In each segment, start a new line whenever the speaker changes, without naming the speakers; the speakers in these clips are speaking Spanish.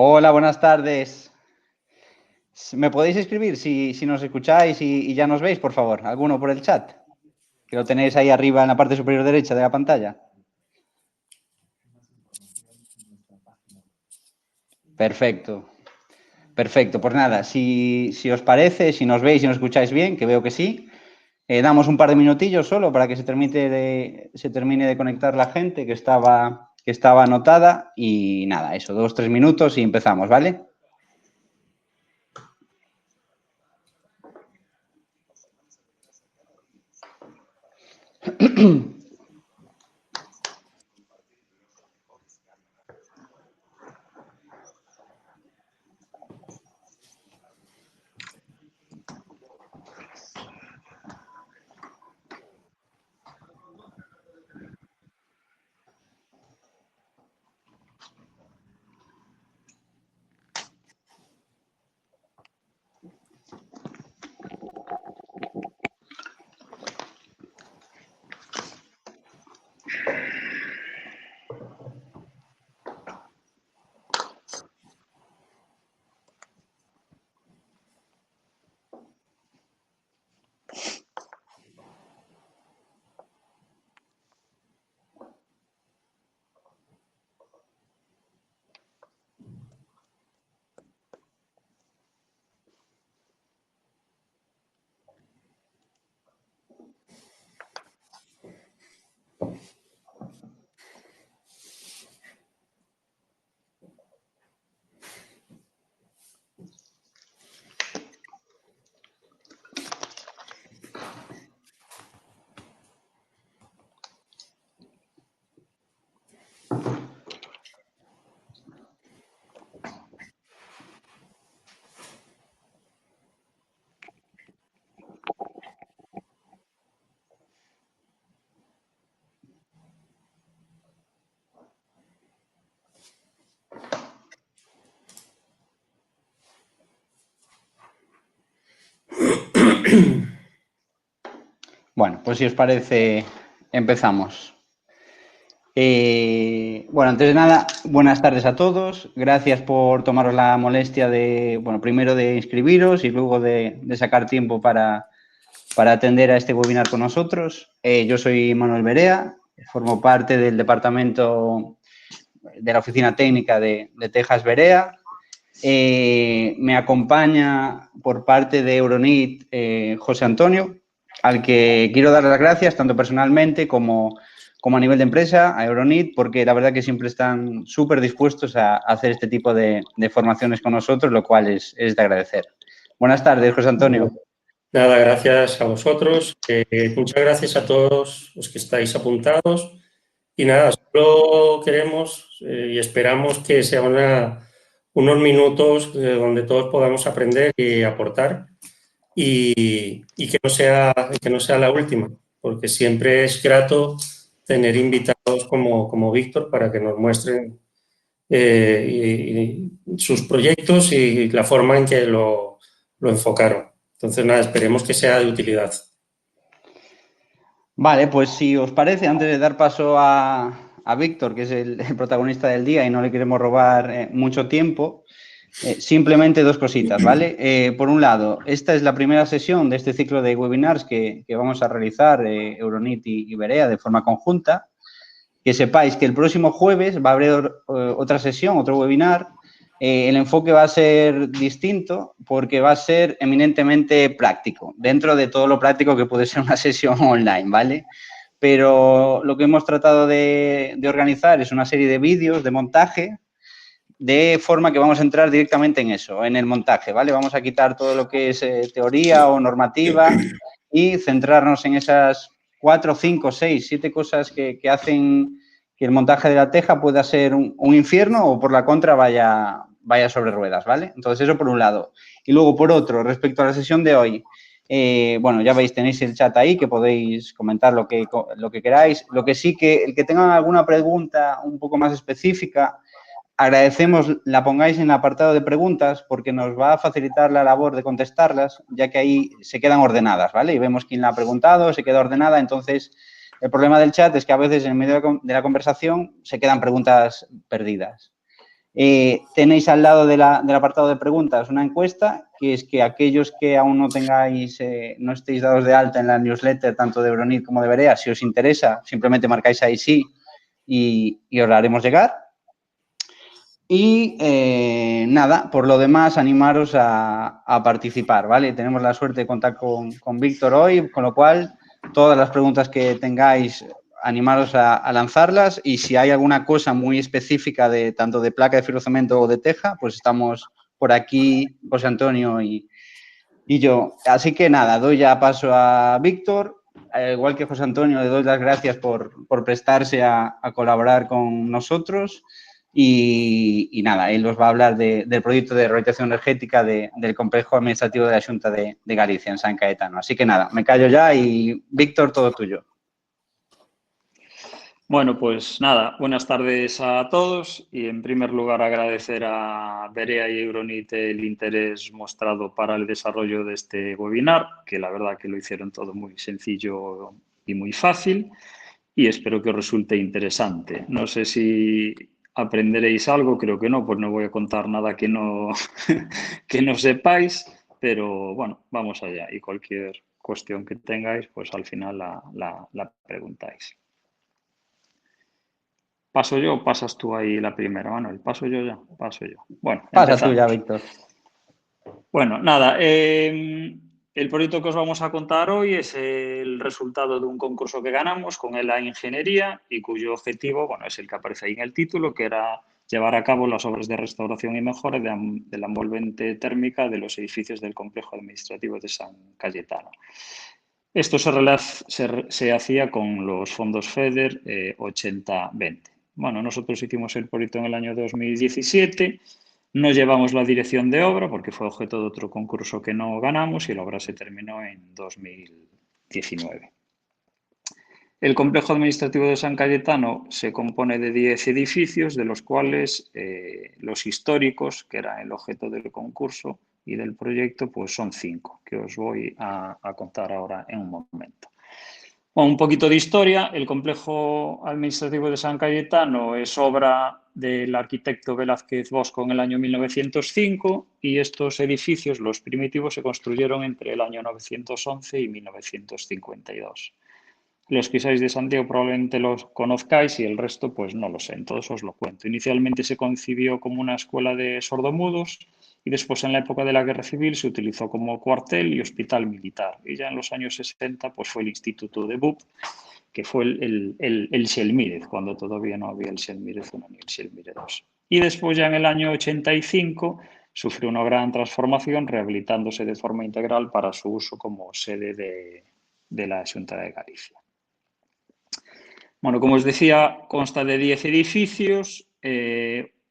Hola, buenas tardes. ¿Me podéis escribir si nos escucháis y ya nos veis, por favor? ¿Alguno por el chat? Que lo tenéis ahí arriba en la parte superior derecha de la pantalla. Perfecto. Perfecto. Pues nada, si os parece, si nos veis y nos escucháis bien, que veo que sí, damos un par de minutillos solo para que se termine de conectar la gente que estaba anotada y nada, eso, 2-3 minutos y empezamos, ¿vale? Bueno, pues si os parece, empezamos. Bueno, antes de nada, buenas tardes a todos. Gracias por tomaros la molestia bueno, primero de inscribiros y luego de sacar tiempo para atender a este webinar con nosotros. Yo soy Manuel Berea, formo parte del departamento de la oficina técnica de Texas Berea. Me acompaña por parte de Euronit José Antonio, al que quiero dar las gracias tanto personalmente como a nivel de empresa, a Euronit, porque la verdad que siempre están súper dispuestos a hacer este tipo de formaciones con nosotros, lo cual es de agradecer. Buenas tardes, José Antonio.
Nada, gracias a vosotros. Muchas gracias a todos los que estáis apuntados. Y nada, solo queremos y esperamos que sea unos minutos donde todos podamos aprender y aportar y que no sea la última, porque siempre es grato tener invitados como Víctor para que nos muestren sus proyectos y la forma en que lo enfocaron. Entonces, nada, esperemos que sea de utilidad.
Vale, pues si os parece, antes de dar paso a Víctor, que es el protagonista del día y no le queremos robar mucho tiempo, simplemente dos cositas, ¿vale? Por un lado, esta es la primera sesión de este ciclo de webinars que vamos a realizar Euronit y Berea de forma conjunta. Que sepáis que el próximo jueves va a haber otra sesión, otro webinar. El enfoque va a ser distinto porque va a ser eminentemente práctico, dentro de todo lo práctico que puede ser una sesión online, ¿vale? Pero lo que hemos tratado de organizar es una serie de vídeos de montaje, de forma que vamos a entrar directamente en eso, en el montaje, ¿vale? Vamos a quitar todo lo que es teoría o normativa y centrarnos en esas 4, 5, 6, 7 cosas que hacen que el montaje de la teja pueda ser un infierno o por la contra vaya sobre ruedas, ¿vale? Entonces eso por un lado. Y luego por otro, respecto a la sesión de hoy, bueno, ya veis, tenéis el chat ahí que podéis comentar lo que queráis. Lo que sí que el que tengan alguna pregunta un poco más específica, agradecemos la pongáis en el apartado de preguntas porque nos va a facilitar la labor de contestarlas, ya que ahí se quedan ordenadas, ¿vale? Y vemos quién la ha preguntado, se queda ordenada. Entonces, el problema del chat es que a veces en medio de la conversación se quedan preguntas perdidas. Tenéis al lado del apartado de preguntas una encuesta, que es que aquellos que aún no tengáis, no estéis dados de alta en la newsletter, tanto de Euronit como de Berea, si os interesa, simplemente marcáis ahí sí y os la haremos llegar. Y nada, por lo demás, animaros a participar, ¿vale? Tenemos la suerte de contar con Víctor hoy, con lo cual, todas las preguntas que tengáis, animaros a lanzarlas, y si hay alguna cosa muy específica de tanto de placa de fibrocemento o de teja, pues estamos por aquí, José Antonio y yo. Así que nada, doy ya paso a Víctor. Igual que José Antonio, le doy las gracias por prestarse a colaborar con nosotros. Y nada, él os va a hablar del proyecto de rehabilitación energética del complejo administrativo de la Xunta de Galicia, en San Caetano. Así que nada, me callo ya y Víctor, todo tuyo.
Bueno, pues nada, buenas tardes a todos y en primer lugar agradecer a Berea y Euronit el interés mostrado para el desarrollo de este webinar, que la verdad que lo hicieron todo muy sencillo y muy fácil y espero que os resulte interesante. No sé si aprenderéis algo, creo que no, pues no voy a contar nada que no, que no sepáis, pero bueno, vamos allá y cualquier cuestión que tengáis, pues al final la preguntáis. ¿Paso yo o pasas tú ahí la primera, Manuel? ¿Paso yo ya? Paso yo. Bueno,
Pasa
empezamos.
tú ya, Víctor.
Bueno, nada, el proyecto que os vamos a contar hoy es el resultado de un concurso que ganamos con ELA Ingeniería y cuyo objetivo, bueno, es el que aparece ahí en el título, que era llevar a cabo las obras de restauración y mejora de la envolvente térmica de los edificios del complejo administrativo de San Cayetano. Esto se hacía con los fondos FEDER 80-20. Bueno, nosotros hicimos el proyecto en el año 2017, no llevamos la dirección de obra porque fue objeto de otro concurso que no ganamos y la obra se terminó en 2019. El complejo administrativo de San Cayetano se compone de 10 edificios, de los cuales los históricos, que era el objeto del concurso y del proyecto, pues son 5, que os voy a contar ahora en un momento. Bueno, un poquito de historia. El complejo administrativo de San Cayetano es obra del arquitecto Velázquez Bosco en el año 1905 y estos edificios, los primitivos, se construyeron entre el año 911 y 1952. Los que seáis de Santiago probablemente los conozcáis y el resto pues no lo sé, entonces os lo cuento. Inicialmente se concibió como una escuela de sordomudos y después en la época de la Guerra Civil se utilizó como cuartel y hospital militar. Y ya en los años 60 pues fue el Instituto de BUP, que fue el Selmírez, cuando todavía no había el Selmírez 1 ni el Selmírez 2. Y después ya en el año 85 sufrió una gran transformación, rehabilitándose de forma integral para su uso como sede de la Xunta de Galicia. Bueno, como os decía, consta de 10 edificios.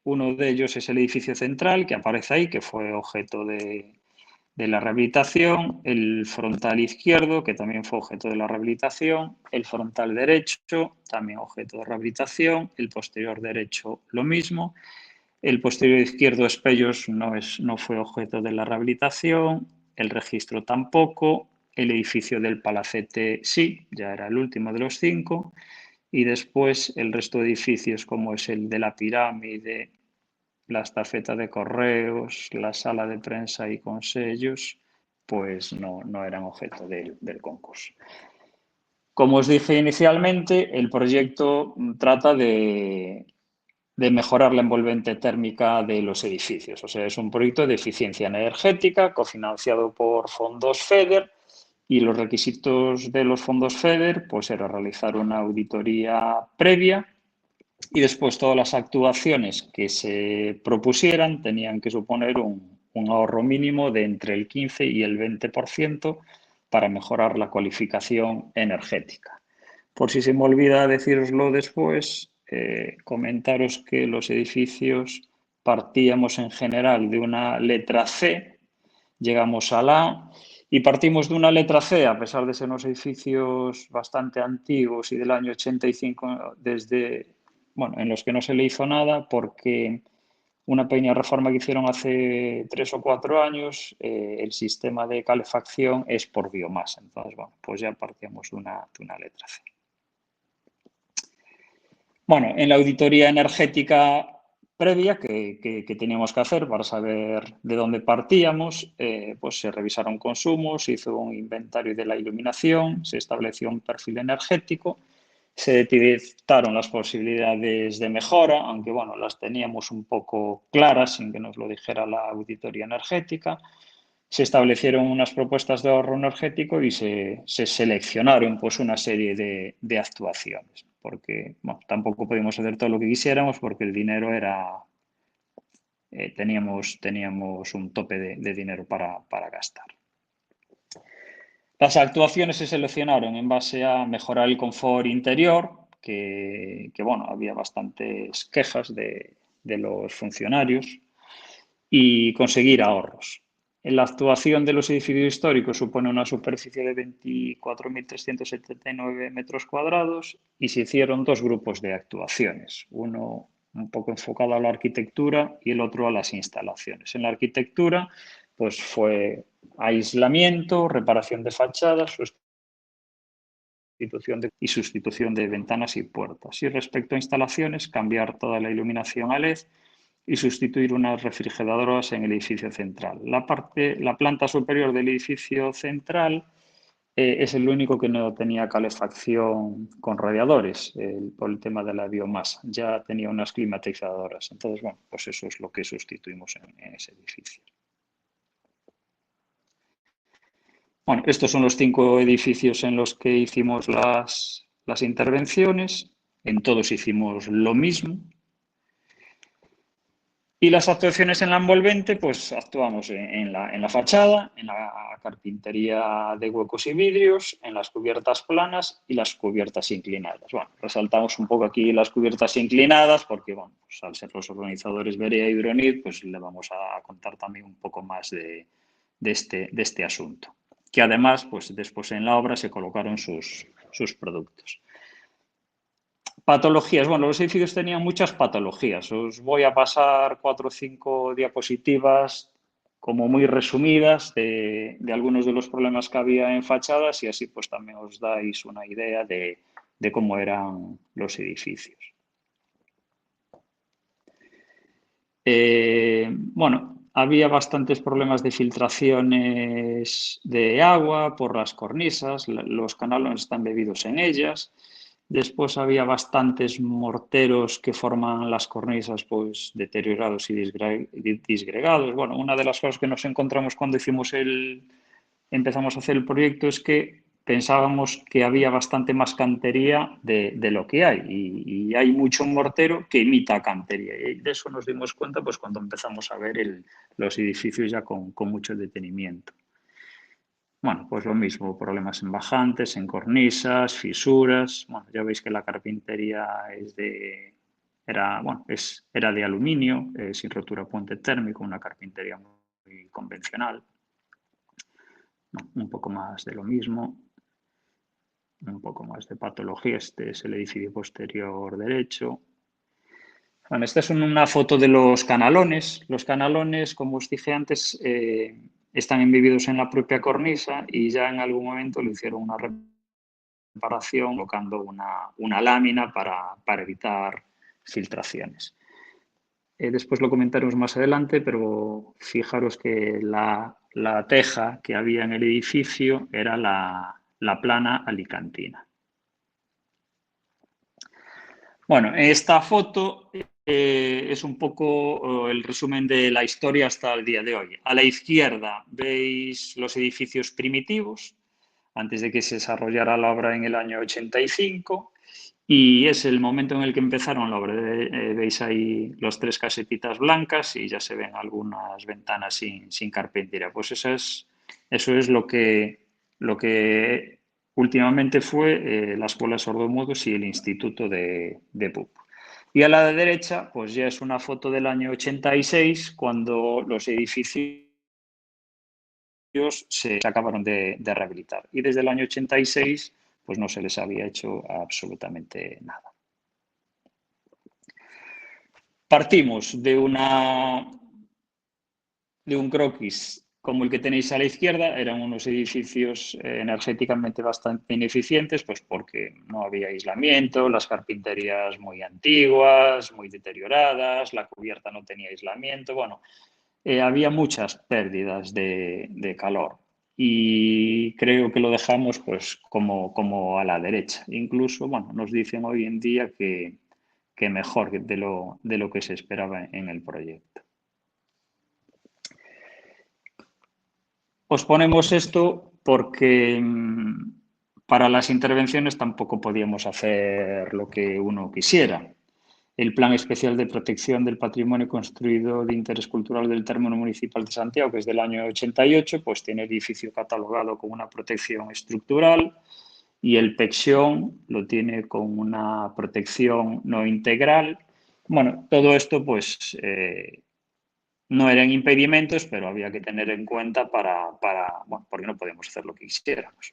Uno de ellos es el edificio central, que aparece ahí, que fue objeto de la rehabilitación. El frontal izquierdo, que también fue objeto de la rehabilitación. El frontal derecho, también objeto de rehabilitación. El posterior derecho, lo mismo. El posterior izquierdo, Espellos, no fue objeto de la rehabilitación. El registro tampoco. El edificio del Palacete sí, ya era el último de los 5. Y después el resto de edificios, como es el de la pirámide, la estafeta de correos, la sala de prensa y consellos, pues no eran objeto del concurso. Como os dije inicialmente, el proyecto trata de mejorar la envolvente térmica de los edificios. O sea, es un proyecto de eficiencia energética cofinanciado por fondos FEDER. Y los requisitos de los fondos FEDER pues era realizar una auditoría previa y después todas las actuaciones que se propusieran tenían que suponer un ahorro mínimo de entre el 15 y el 20% para mejorar la cualificación energética. Por si se me olvida deciroslo después, comentaros que los edificios partíamos en general de una letra C, llegamos a la A y partimos de una letra C, a pesar de ser unos edificios bastante antiguos y del año 85, en los que no se le hizo nada, porque una pequeña reforma que hicieron hace 3 o 4 años, el sistema de calefacción es por biomasa. Entonces, bueno, pues ya partíamos de una letra C. Bueno, en la auditoría energética previa que teníamos que hacer para saber de dónde partíamos. Pues se revisaron consumos, se hizo un inventario de la iluminación, se estableció un perfil energético, se detectaron las posibilidades de mejora, aunque bueno, las teníamos un poco claras sin que nos lo dijera la auditoría energética. Se establecieron unas propuestas de ahorro energético y se seleccionaron pues, una serie de actuaciones, porque bueno, tampoco podíamos hacer todo lo que quisiéramos porque el dinero era... teníamos un tope de dinero para gastar. Las actuaciones se seleccionaron en base a mejorar el confort interior, que bueno, había bastantes quejas de los funcionarios, y conseguir ahorros. La actuación de los edificios históricos supone una superficie de 24.379 metros cuadrados y se hicieron dos grupos de actuaciones, uno un poco enfocado a la arquitectura y el otro a las instalaciones. En la arquitectura, pues fue aislamiento, reparación de fachadas, sustitución de ventanas y puertas. Y respecto a instalaciones, cambiar toda la iluminación a LED y sustituir unas refrigeradoras en el edificio central. La planta superior del edificio central es el único que no tenía calefacción con radiadores por el tema de la biomasa. Ya tenía unas climatizadoras. Entonces, bueno, pues eso es lo que sustituimos en ese edificio. Bueno, estos son los 5 edificios en los que hicimos las intervenciones. En todos hicimos lo mismo. Y las actuaciones en la envolvente, pues actuamos en la fachada, en la carpintería de huecos y vidrios, en las cubiertas planas y las cubiertas inclinadas. Bueno, resaltamos un poco aquí las cubiertas inclinadas porque, bueno, pues al ser los organizadores Berea y Dronit, pues le vamos a contar también un poco más de este asunto. Que además, pues después en la obra se colocaron sus productos. Patologías. Bueno, los edificios tenían muchas patologías. Os voy a pasar 4 o 5 diapositivas como muy resumidas de algunos de los problemas que había en fachadas y así pues también os dais una idea de cómo eran los edificios. Bueno, había bastantes problemas de filtraciones de agua por las cornisas, los canalones están bebidos en ellas. Después había bastantes morteros que forman las cornisas pues, deteriorados y disgregados. Bueno, una de las cosas que nos encontramos cuando empezamos a hacer el proyecto es que pensábamos que había bastante más cantería de lo que hay y hay mucho mortero que imita cantería y de eso nos dimos cuenta pues cuando empezamos a ver los edificios ya con mucho detenimiento. Bueno, pues lo mismo, problemas en bajantes, en cornisas, fisuras. Bueno, ya veis que la carpintería era de aluminio, sin rotura puente térmico, una carpintería muy convencional. Un poco más de lo mismo, un poco más de patología. Este es el edificio posterior derecho. Bueno, esta es una foto de los canalones. Los canalones, como os dije antes, están embebidos en la propia cornisa y ya en algún momento le hicieron una reparación colocando una lámina para evitar filtraciones. Después lo comentaremos más adelante, pero fijaros que la teja que había en el edificio era la plana alicantina. Bueno, esta foto es un poco el resumen de la historia hasta el día de hoy. A la izquierda veis los edificios primitivos, antes de que se desarrollara la obra en el año 85, y es el momento en el que empezaron la obra. Veis ahí los 3 casetitas blancas y ya se ven algunas ventanas sin carpintería. Pues eso es lo que últimamente fue la Escuela de Sordomudos y el Instituto de PUP. Y a la derecha, pues ya es una foto del año 86, cuando los edificios se acabaron de rehabilitar. Y desde el año 86, pues no se les había hecho absolutamente nada. Partimos de un croquis como el que tenéis a la izquierda, eran unos edificios energéticamente bastante ineficientes, pues porque no había aislamiento, las carpinterías muy antiguas, muy deterioradas, la cubierta no tenía aislamiento, bueno, había muchas pérdidas de calor y creo que lo dejamos pues como a la derecha. Incluso, bueno, nos dicen hoy en día que mejor de lo que se esperaba en el proyecto. Os ponemos esto porque para las intervenciones tampoco podíamos hacer lo que uno quisiera. El Plan Especial de Protección del Patrimonio Construido de Interés Cultural del Término Municipal de Santiago, que es del año 88, pues tiene edificio catalogado con una protección estructural y el PECSION lo tiene con una protección no integral. Bueno, todo esto pues no eran impedimentos, pero había que tener en cuenta bueno, porque no podíamos hacer lo que quisiéramos.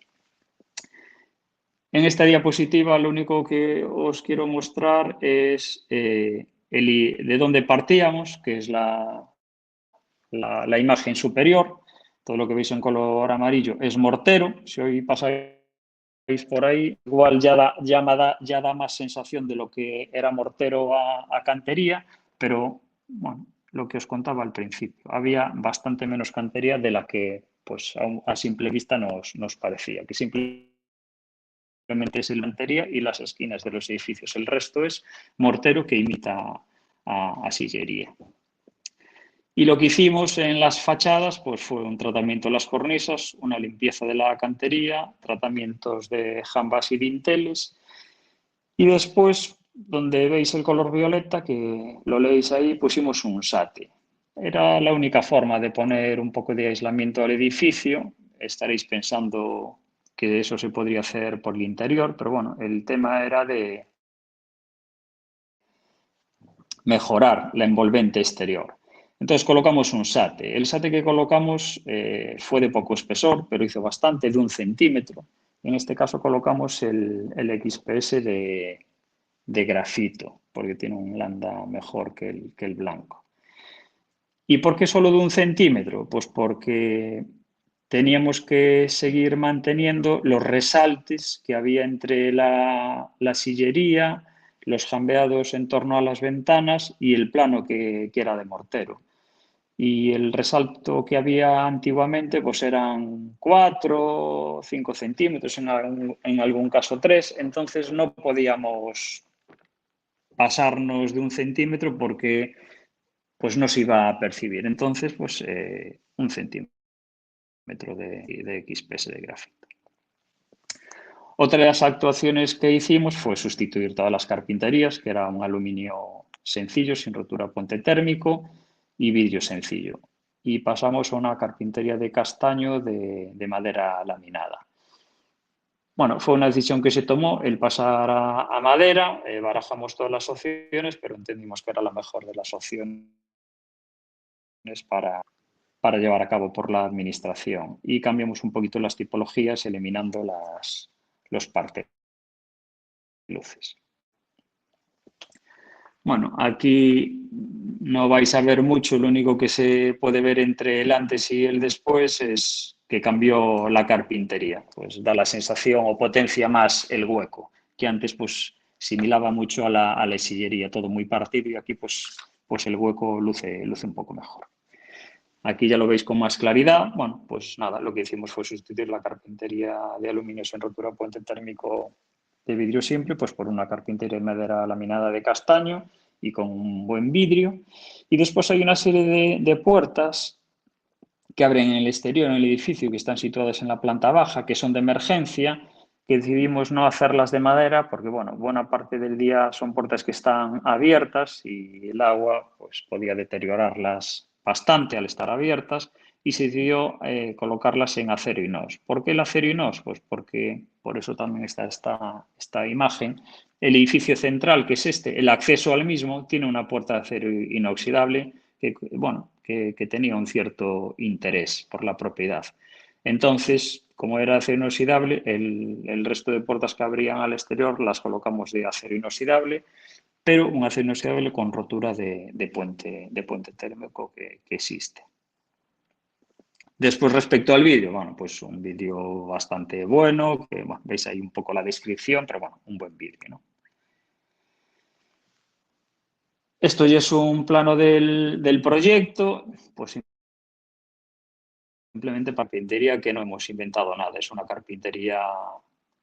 En esta diapositiva lo único que os quiero mostrar es de dónde partíamos, que es la imagen superior. Todo lo que veis en color amarillo es mortero. Si hoy pasáis por ahí, igual ya da más sensación de lo que era mortero a cantería, pero bueno, lo que os contaba al principio, había bastante menos cantería de la que pues, a simple vista nos parecía, que simplemente es la cantería y las esquinas de los edificios. El resto es mortero que imita a sillería. Y lo que hicimos en las fachadas pues fue un tratamiento de las cornisas, una limpieza de la cantería, tratamientos de jambas y dinteles. Y después, donde veis el color violeta, que lo leéis ahí, pusimos un SATE. Era la única forma de poner un poco de aislamiento al edificio. Estaréis pensando que eso se podría hacer por el interior, pero bueno, el tema era de mejorar la envolvente exterior. Entonces colocamos un SATE. El SATE que colocamos fue de poco espesor, pero hizo bastante, de 1 centímetro. En este caso colocamos el XPS de grafito, porque tiene un lambda mejor que el blanco. ¿Y por qué solo de 1 centímetro? Pues porque teníamos que seguir manteniendo los resaltes que había entre la sillería, los jambeados en torno a las ventanas y el plano que era de mortero. Y el resalto que había antiguamente pues eran 4 o 5 centímetros, en algún caso 3, entonces no podíamos pasarnos de 1 centímetro porque pues no se iba a percibir. Entonces, pues 1 centímetro de XPS de grafito. Otra de las actuaciones que hicimos fue sustituir todas las carpinterías, que era un aluminio sencillo, sin rotura puente térmico y vidrio sencillo. Y pasamos a una carpintería de castaño de madera laminada. Bueno, fue una decisión que se tomó el pasar a madera, barajamos todas las opciones, pero entendimos que era la mejor de las opciones para llevar a cabo por la administración. Y cambiamos un poquito las tipologías, eliminando los partes de luces. Bueno, aquí no vais a ver mucho, lo único que se puede ver entre el antes y el después es que cambió la carpintería, pues da la sensación o potencia más el hueco, que antes pues similaba mucho a la sillería, todo muy partido, y aquí pues el hueco luce un poco mejor. Aquí ya lo veis con más claridad. Bueno, pues nada, lo que hicimos fue sustituir la carpintería de aluminio sin rotura puente térmico de vidrio simple pues por una carpintería de madera laminada de castaño y con un buen vidrio. Y después hay una serie de puertas que abren en el exterior, en el edificio, que están situadas en la planta baja, que son de emergencia, que decidimos no hacerlas de madera porque, bueno, buena parte del día son puertas que están abiertas y el agua pues, podía deteriorarlas bastante al estar abiertas, y se decidió colocarlas en acero inox. ¿Por qué el acero inox? Pues porque, por eso también está esta imagen, el edificio central, que es el acceso al mismo, tiene una puerta de acero inoxidable que, bueno, que tenía un cierto interés por la propiedad. Entonces, como era acero inoxidable, el resto de puertas que abrían al exterior las colocamos de acero inoxidable, pero un acero inoxidable con rotura de puente térmico que existe. Después, respecto al vídeo, bueno, pues un vídeo bastante bueno, que bueno, veis ahí un poco la descripción, pero bueno, un buen vídeo, ¿no? Esto ya es un plano del proyecto, pues simplemente carpintería que no hemos inventado nada, es una carpintería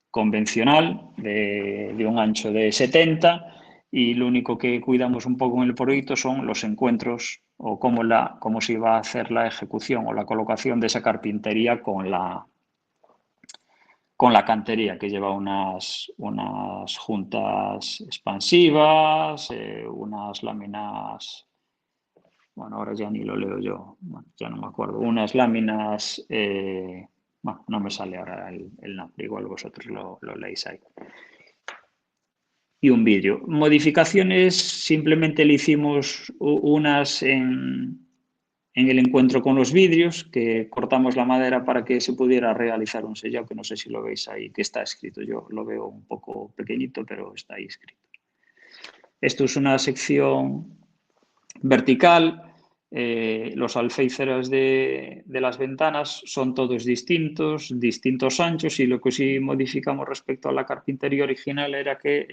convencional de un ancho de 70 y lo único que cuidamos un poco en el proyecto son los encuentros o cómo se iba a hacer la ejecución o la colocación de esa carpintería con la cantería, que lleva unas juntas expansivas, unas láminas, bueno, ahora ya ni lo leo yo, bueno, ya no me acuerdo, unas láminas, bueno, no me sale ahora el nombre, igual vosotros lo leéis ahí. Y un vídeo. Modificaciones, simplemente le hicimos unas en el encuentro con los vidrios, que cortamos la madera para que se pudiera realizar un sellado, que no sé si lo veis ahí, que está escrito. Yo lo veo un poco pequeñito, pero está ahí escrito. Esto es una sección vertical. Los alféizares de las ventanas son todos distintos anchos, y lo que sí modificamos respecto a la carpintería original era que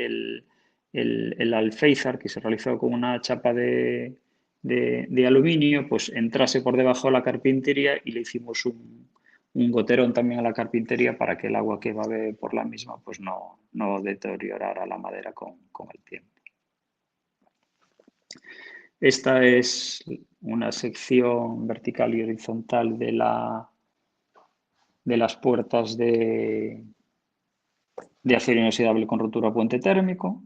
el alféizar, que se realizó con una chapa de aluminio, pues entrase por debajo de la carpintería, y le hicimos un goterón también a la carpintería para que el agua que va a beber por la misma pues no deteriorara la madera con el tiempo. Esta es una sección vertical y horizontal de las puertas de acero inoxidable con rotura puente térmico.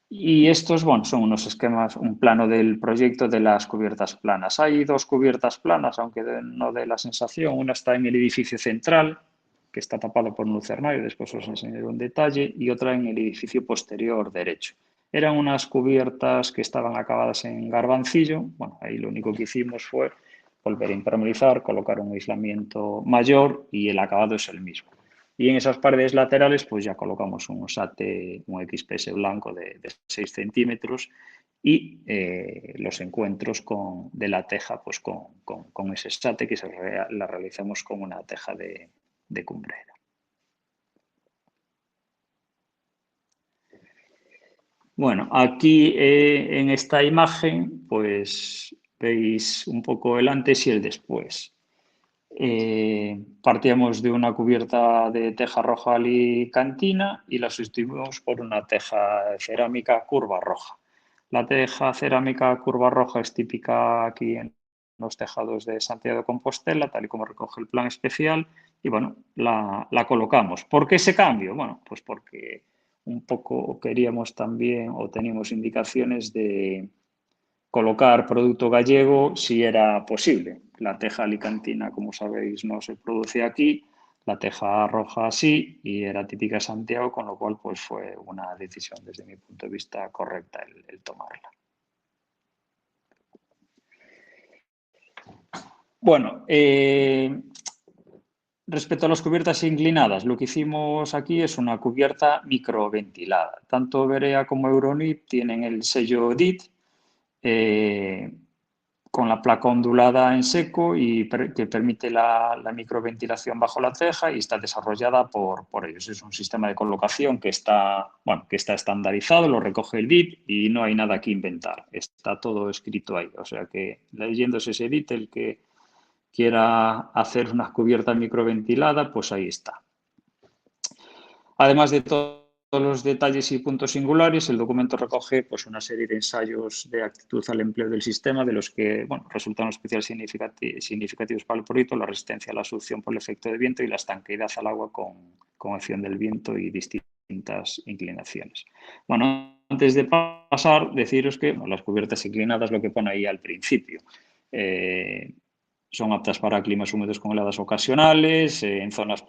Y estos, bueno, son unos esquemas, un plano del proyecto de las cubiertas planas. Hay dos cubiertas planas, aunque no dé la sensación. Una está en el edificio central, que está tapado por un lucernario, después os enseñaré un detalle, y otra en el edificio posterior derecho. Eran unas cubiertas que estaban acabadas en garbancillo. Bueno, ahí lo único que hicimos fue volver a impermeabilizar, colocar un aislamiento mayor y el acabado es el mismo. Y en esas paredes laterales pues ya colocamos un SATE, un XPS blanco de 6 centímetros y los encuentros de la teja pues con ese SATE, que la realizamos con una teja de cumbrera. Bueno, aquí en esta imagen pues veis un poco el antes y el después. Partíamos de una cubierta de teja roja alicantina y la sustituimos por una teja cerámica curva roja. La teja cerámica curva roja es típica aquí en los tejados de Santiago de Compostela, tal y como recoge el plan especial, y bueno, la colocamos. ¿Por qué ese cambio? Bueno, pues porque un poco queríamos también, o teníamos indicaciones de colocar producto gallego si era posible. La teja alicantina, como sabéis, no se produce aquí, la teja roja sí, y era típica de Santiago, con lo cual pues fue una decisión desde mi punto de vista correcta el tomarla. Bueno, respecto a las cubiertas inclinadas, lo que hicimos aquí es una cubierta microventilada. Tanto Berea como Euronit tienen el sello DIT, con la placa ondulada en seco y que permite la microventilación bajo la teja, y está desarrollada por ellos. Es un sistema de colocación que está estandarizado, lo recoge el DIT y no hay nada que inventar. Está todo escrito ahí. O sea que, leyéndose ese DIT, el que quiera hacer una cubierta microventilada, pues ahí está. Además de todos los detalles y puntos singulares, el documento recoge pues, una serie de ensayos de actitud al empleo del sistema, de los que resultan especialmente significativos para el proyecto: la resistencia a la succión por el efecto de viento y la estanqueidad al agua con acción del viento y distintas inclinaciones. Bueno, antes de pasar, deciros que las cubiertas inclinadas, lo que pone ahí al principio, son aptas para climas húmedos con heladas ocasionales, en zonas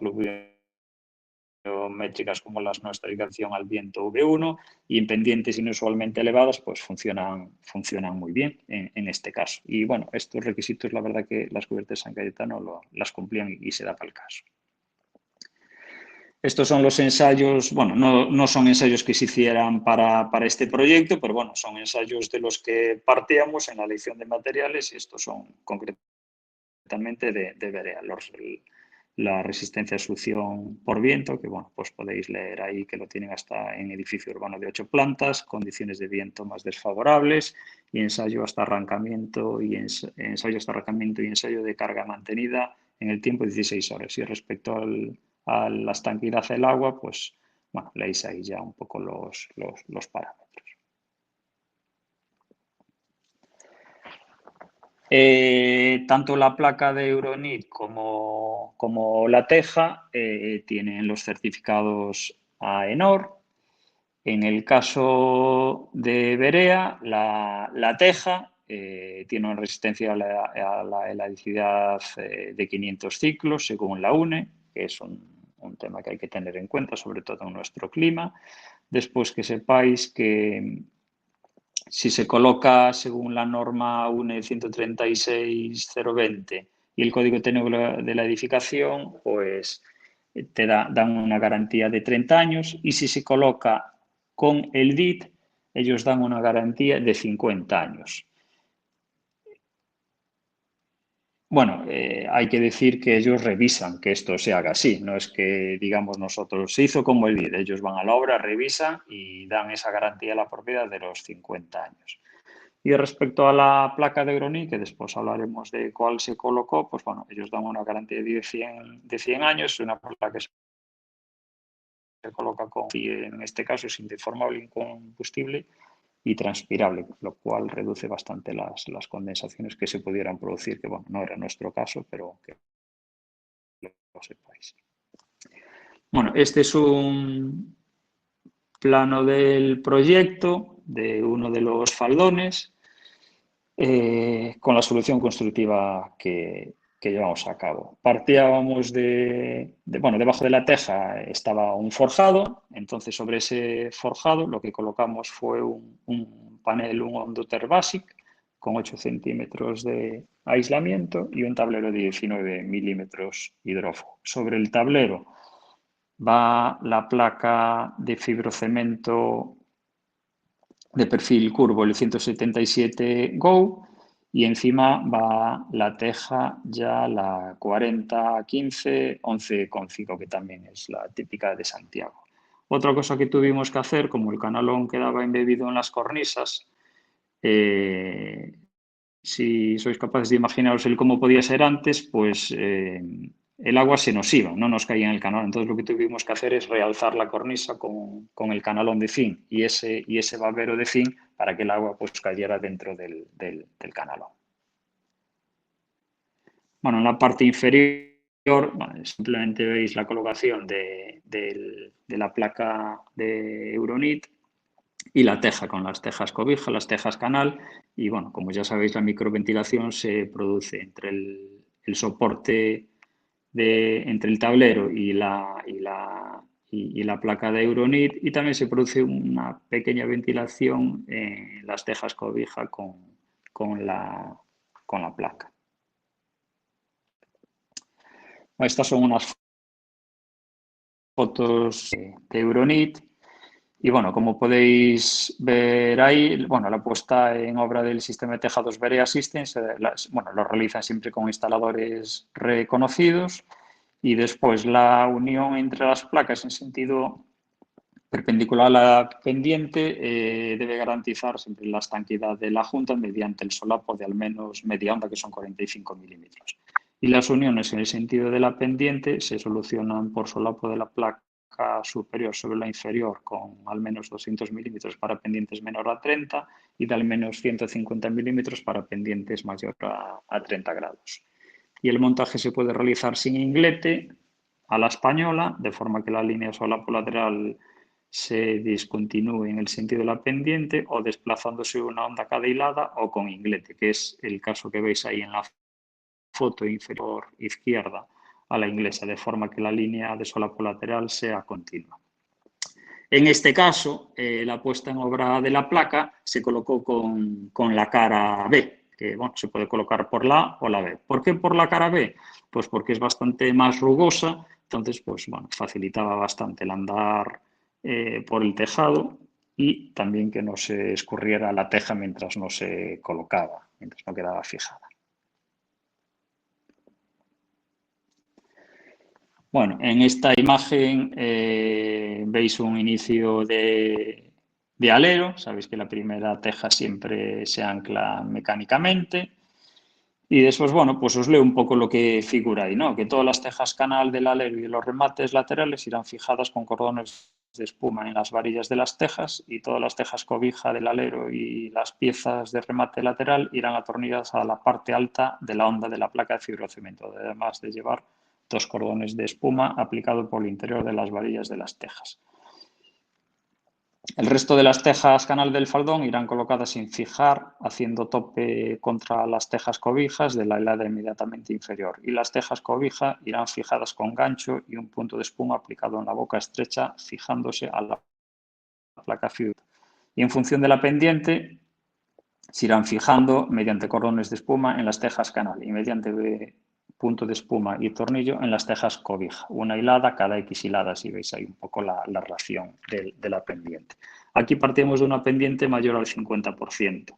métricas como las no estadificación al viento V1, y en pendientes inusualmente elevadas pues funcionan muy bien en este caso. Y bueno, estos requisitos la verdad que las cubiertas de San Cayetano las cumplían y se da para el caso. estos son los ensayos, bueno, no son ensayos que se hicieran para este proyecto, pero bueno, son ensayos de los que partíamos en la elección de materiales y estos son concretamente de Berea, la resistencia a succión por viento, que bueno, pues podéis leer ahí que lo tienen hasta en edificio urbano de 8 plantas, condiciones de viento más desfavorables y ensayo hasta arrancamiento y ensayo de carga mantenida en el tiempo de 16 horas. Y respecto a la estanquidad del agua, pues bueno, leéis ahí ya un poco los parámetros. Tanto la placa de Euronit como la teja tienen los certificados AENOR. En el caso de Berea, la teja tiene una resistencia a la helasticidad de 500 ciclos según la UNE, que es un tema que hay que tener en cuenta, sobre todo en nuestro clima. Después que sepáis que si se coloca según la norma UNE 136.020 y el código técnico de la edificación, pues te dan una garantía de 30 años y si se coloca con el DIT, ellos dan una garantía de 50 años. Bueno, hay que decir que ellos revisan que esto se haga así, no es que digamos nosotros se hizo como el DIT, ellos van a la obra, revisan y dan esa garantía a la propiedad de los 50 años. Y respecto a la placa de Euronit, que después hablaremos de cuál se colocó, pues bueno, ellos dan una garantía de 100 años, una placa que se coloca con, y en este caso es indeformable, incombustible y transpirable, lo cual reduce bastante las condensaciones que se pudieran producir, que bueno, no era nuestro caso, pero que lo sepáis. Bueno, este es un plano del proyecto de uno de los faldones con la solución constructiva que llevamos a cabo. Partíamos bueno, debajo de la teja estaba un forjado, entonces sobre ese forjado lo que colocamos fue un panel, un Ondoter Basic con 8 centímetros de aislamiento y un tablero de 19 milímetros hidrófugo. Sobre el tablero va la placa de fibrocemento de perfil curvo, el 177 Go, y encima va la teja ya la 4015 11,5, que también es la típica de Santiago. Otra cosa que tuvimos que hacer, como el canalón quedaba embebido en las cornisas, si sois capaces de imaginaros el cómo podía ser antes, pues el agua se nos iba, no nos caía en el canalón. Entonces lo que tuvimos que hacer es realzar la cornisa con el canalón de zinc y ese babero de zinc para que el agua pues cayera dentro del canalón. Bueno, en la parte inferior, bueno, simplemente veis la colocación de la placa de Euronit y la teja con las tejas cobija, las tejas canal y bueno, como ya sabéis la microventilación se produce entre el soporte entre el tablero y la placa de Euronit y también se produce una pequeña ventilación en las tejas cobija con la placa. Estas son unas fotos de Euronit. Y bueno, como podéis ver ahí, bueno, la puesta en obra del sistema de tejados Berea Systems, bueno, lo realizan siempre con instaladores reconocidos y después la unión entre las placas en sentido perpendicular a la pendiente debe garantizar siempre la estanquidad de la junta mediante el solapo de al menos media onda, que son 45 milímetros. Y las uniones en el sentido de la pendiente se solucionan por solapo de la placa superior sobre la inferior con al menos 200 milímetros para pendientes menor a 30 y de al menos 150 milímetros para pendientes mayor a 30 grados. Y el montaje se puede realizar sin inglete a la española, de forma que la línea solapo lateral se discontinúe en el sentido de la pendiente o desplazándose una onda a cada hilada o con inglete, que es el caso que veis ahí en la foto inferior izquierda a la inglesa, de forma que la línea de solapo lateral sea continua. En este caso, la puesta en obra de la placa se colocó con la cara B, que bueno, se puede colocar por la A o la B. ¿Por qué por la cara B? Pues porque es bastante más rugosa, entonces pues bueno, facilitaba bastante el andar por el tejado y también que no se escurriera la teja mientras no se colocaba, mientras no quedaba fijada. Bueno, en esta imagen veis un inicio de alero. Sabéis que la primera teja siempre se ancla mecánicamente. Y después, bueno, pues os leo un poco lo que figura ahí, ¿no? Que todas las tejas canal del alero y los remates laterales irán fijadas con cordones de espuma en las varillas de las tejas y todas las tejas cobija del alero y las piezas de remate lateral irán atornilladas a la parte alta de la onda de la placa de fibrocemento, además de llevar 2 cordones de espuma aplicado por el interior de las varillas de las tejas. El resto de las tejas canal del faldón irán colocadas sin fijar, haciendo tope contra las tejas cobijas de la hilada inmediatamente inferior. Y las tejas cobija irán fijadas con gancho y un punto de espuma aplicado en la boca estrecha, fijándose a la placa fibra. Y en función de la pendiente, se irán fijando mediante cordones de espuma en las tejas canal y mediante punto de espuma y tornillo en las tejas cobija. Una hilada cada X hiladas, y veis ahí un poco la relación de la pendiente. Aquí partimos de una pendiente mayor al 50%,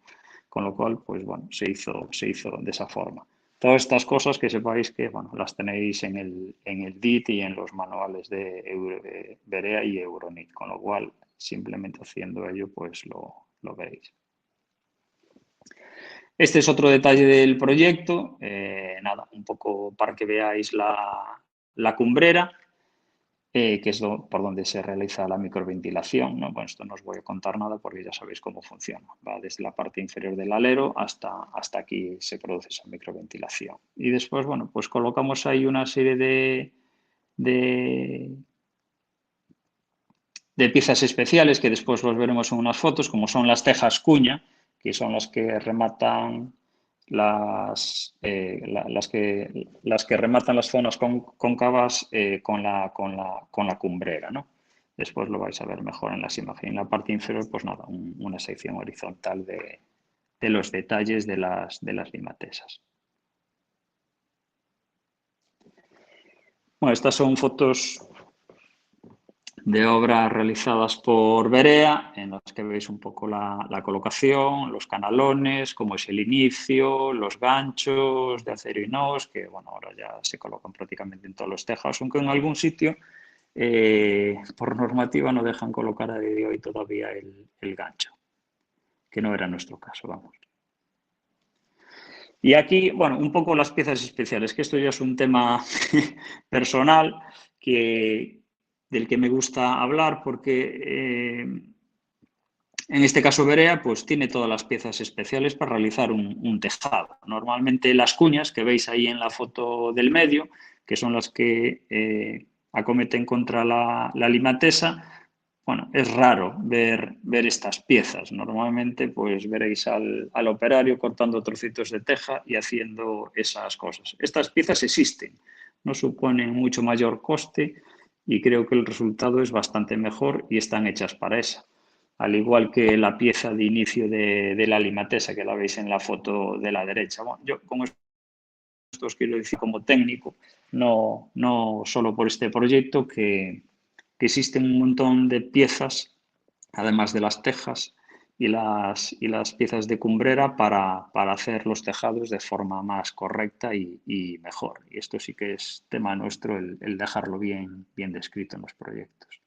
con lo cual, pues bueno, se hizo de esa forma. Todas estas cosas que sepáis que, bueno, las tenéis en el DIT y en los manuales de Berea y Euronit, con lo cual, simplemente haciendo ello, pues lo veréis. Este es otro detalle del proyecto, nada, un poco para que veáis la cumbrera, que es por donde se realiza la microventilación, ¿no? Bueno, esto no os voy a contar nada porque ya sabéis cómo funciona. Va desde la parte inferior del alero hasta aquí se produce esa microventilación. Y después, bueno, pues colocamos ahí una serie de piezas especiales que después los veremos en unas fotos, como son las tejas cuña, que son las que rematan las que rematan las zonas cóncavas con la cumbrera, ¿no? Después lo vais a ver mejor en las imágenes. En la parte inferior, pues nada, una sección horizontal de los detalles de las limatesas. Bueno, estas son fotos de obras realizadas por Berea, en las que veis un poco la colocación, los canalones, cómo es el inicio, los ganchos de acero inox, que bueno, ahora ya se colocan prácticamente en todos los tejados, aunque en algún sitio, por normativa, no dejan colocar a día de hoy todavía el gancho, que no era nuestro caso, vamos. Y aquí, bueno, un poco las piezas especiales, que esto ya es un tema personal del que me gusta hablar porque en este caso Berea pues tiene todas las piezas especiales para realizar un tejado. Normalmente las cuñas que veis ahí en la foto del medio, que son las que acometen contra la limatesa, bueno, es raro ver estas piezas. Normalmente pues veréis al operario cortando trocitos de teja y haciendo esas cosas. Estas piezas existen, no suponen mucho mayor coste y creo que el resultado es bastante mejor y están hechas para eso. Al igual que la pieza de inicio de la limatesa que la veis en la foto de la derecha. Bueno, yo con esto os quiero decir como técnico, no solo por este proyecto, que existen un montón de piezas, además de las tejas y las piezas de cumbrera para hacer los tejados de forma más correcta y mejor. Y esto sí que es tema nuestro, el dejarlo bien descrito en los proyectos.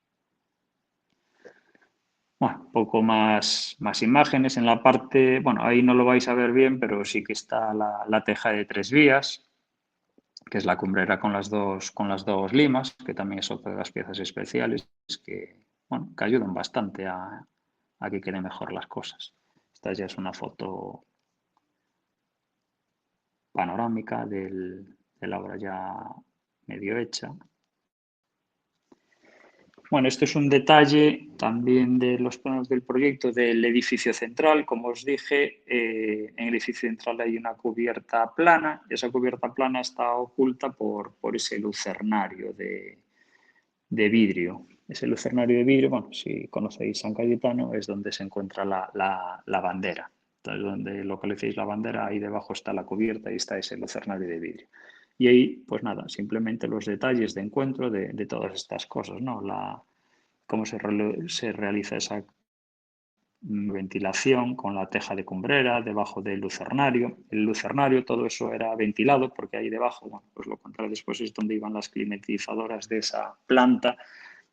Bueno, un poco más imágenes en la parte, bueno, ahí no lo vais a ver bien, pero sí que está la teja de 3 vías, que es la cumbrera con las dos limas, que también es otra de las piezas especiales que, bueno, que ayudan bastante a que queden mejor las cosas. Esta ya es una foto panorámica de la obra ya medio hecha. Bueno, esto es un detalle también de los planos del proyecto del edificio central. Como os dije, en el edificio central hay una cubierta plana y esa cubierta plana está oculta por ese lucernario de vidrio. Ese lucernario de vidrio, bueno, si conocéis San Cayetano, es donde se encuentra la bandera. Entonces, donde localicéis la bandera, ahí debajo está la cubierta y está ese lucernario de vidrio. Y ahí, pues nada, simplemente los detalles de encuentro de todas estas cosas, ¿no? Cómo se realiza esa ventilación con la teja de cumbrera debajo del lucernario. El lucernario, todo eso era ventilado porque ahí debajo, bueno, pues lo contaré después, es donde iban las climatizadoras de esa planta,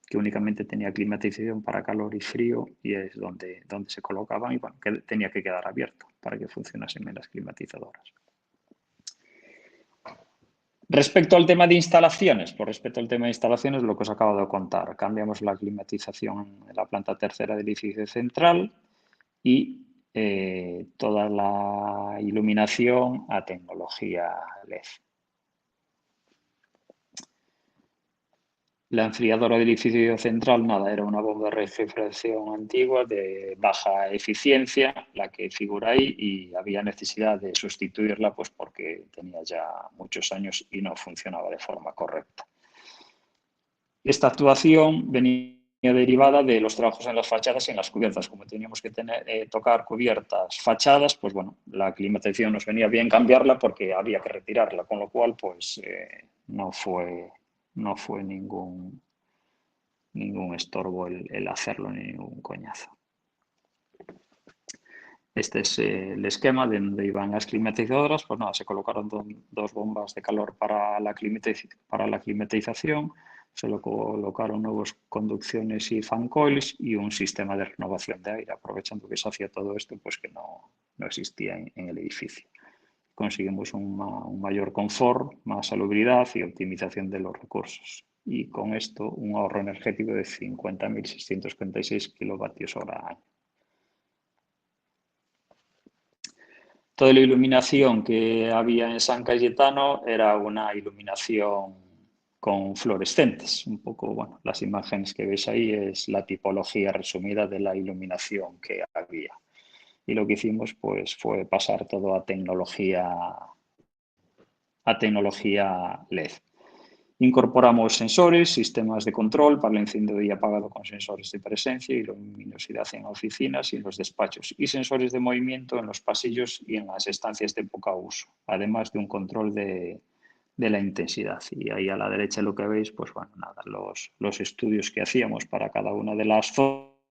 que únicamente tenía climatización para calor y frío, y es donde se colocaban, y bueno, que tenía que quedar abierto para que funcionasen bien las climatizadoras. Respecto al tema de instalaciones, lo que os acabo de contar, cambiamos la climatización en la planta tercera del edificio central y toda la iluminación a tecnología LED. La enfriadora del edificio central, nada, era una bomba de refrigeración antigua de baja eficiencia, la que figura ahí, y había necesidad de sustituirla pues porque tenía ya muchos años y no funcionaba de forma correcta. Esta actuación venía derivada de los trabajos en las fachadas y en las cubiertas. Como teníamos que tocar cubiertas, fachadas, pues bueno, la climatización nos venía bien cambiarla porque había que retirarla, con lo cual pues no fue ningún estorbo el hacerlo, ni ningún coñazo. Este es el esquema de donde iban las climatizadoras. Pues nada, se colocaron dos bombas de calor para la climatización, se le colocaron nuevas conducciones y fan coils y un sistema de renovación de aire, aprovechando que se hacía todo esto pues que no existía en el edificio. Conseguimos un mayor confort, más salubridad y optimización de los recursos. Y con esto un ahorro energético de 50.646 kilovatios hora año. Toda la iluminación que había en San Cayetano era una iluminación con fluorescentes. Un poco, bueno, las imágenes que veis ahí es la tipología resumida de la iluminación que había. Y lo que hicimos pues fue pasar todo a tecnología LED. Incorporamos sensores, sistemas de control para el encendido y apagado con sensores de presencia y luminosidad en oficinas y en los despachos, y sensores de movimiento en los pasillos y en las estancias de poco uso, además de un control de la intensidad. Y ahí a la derecha lo que veis, pues bueno, nada, los estudios que hacíamos para cada una de las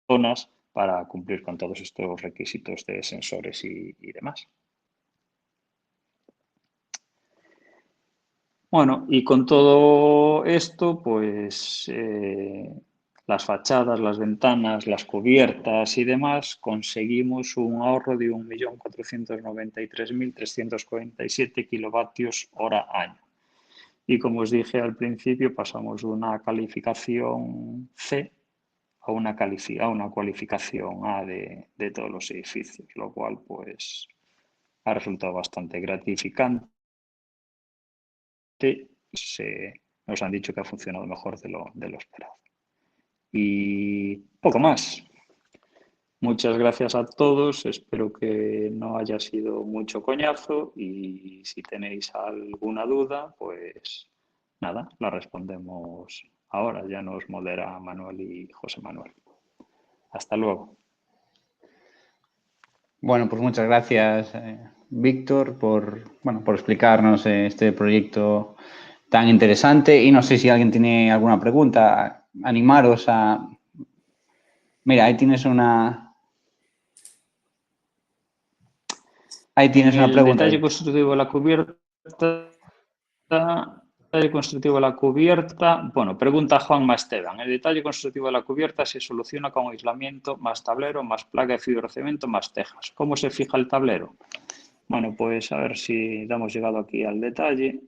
zonas para cumplir con todos estos requisitos de sensores y demás. Bueno, y con todo esto, pues las fachadas, las ventanas, las cubiertas y demás, conseguimos un ahorro de 1.493.347 kilovatios hora año. Y como os dije al principio, pasamos de una calificación C a una cualificación A de todos los edificios, lo cual pues ha resultado bastante gratificante. Nos han dicho que ha funcionado mejor de lo esperado. Y poco más. Muchas gracias a todos. Espero que no haya sido mucho coñazo y si tenéis alguna duda, pues nada, la respondemos ahora. Ya nos modera Manuel y José Manuel. Hasta luego.
Bueno, pues muchas gracias, Víctor, por explicarnos este proyecto tan interesante. Y no sé si alguien tiene alguna pregunta. Animaros a... Mira, ahí tienes una... Ahí tienes una pregunta.
El detalle constructivo de la cubierta... Bueno, pregunta Juanma Esteban. El detalle constructivo de la cubierta se soluciona con aislamiento, más tablero, más placa de fibrocemento, más tejas. ¿Cómo se fija el tablero? Bueno, pues a ver si hemos llegado aquí al detalle.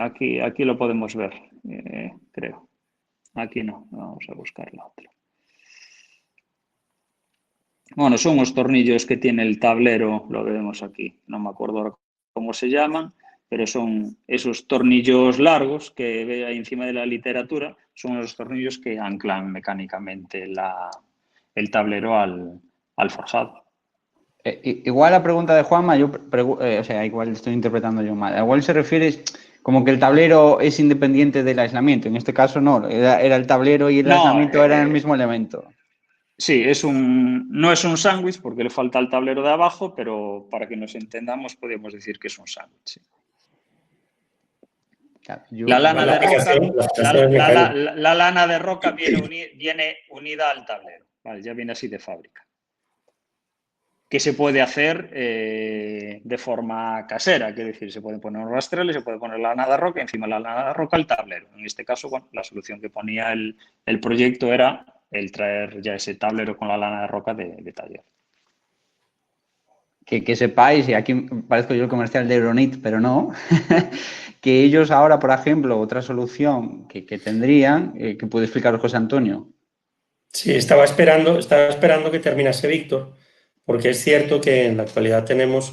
Aquí lo podemos ver, creo. Aquí no, vamos a buscar la otra. Bueno, son los tornillos que tiene el tablero, lo vemos aquí. No me acuerdo ahora cómo se llaman, pero son esos tornillos largos que ve ahí encima de la literatura, son los tornillos que anclan mecánicamente el tablero al forjado.
Igual la pregunta de Juanma, igual estoy interpretando yo mal. Igual se refiere como que el tablero es independiente del aislamiento. En este caso no, era el tablero y el aislamiento eran el mismo elemento.
Sí, no es un sándwich porque le falta el tablero de abajo, pero para que nos entendamos podemos decir que es un sándwich. Sí.
Claro,
La lana de roca,
la aplicación es mecánica.
la lana de roca viene unida al tablero, ¿vale? Ya viene así de fábrica. Que se puede hacer de forma casera, quiero decir, se pueden poner unos rastreles, se puede poner la lana de roca, encima de la lana de roca el tablero. En este caso, bueno, la solución que ponía el proyecto era el traer ya ese tablero con la lana de roca de taller.
Que sepáis, y aquí parezco yo el comercial de Euronit, pero no, que ellos ahora, por ejemplo, otra solución que tendrían, que puede explicaros José Antonio.
Sí, estaba esperando que terminase Víctor, porque es cierto que en la actualidad tenemos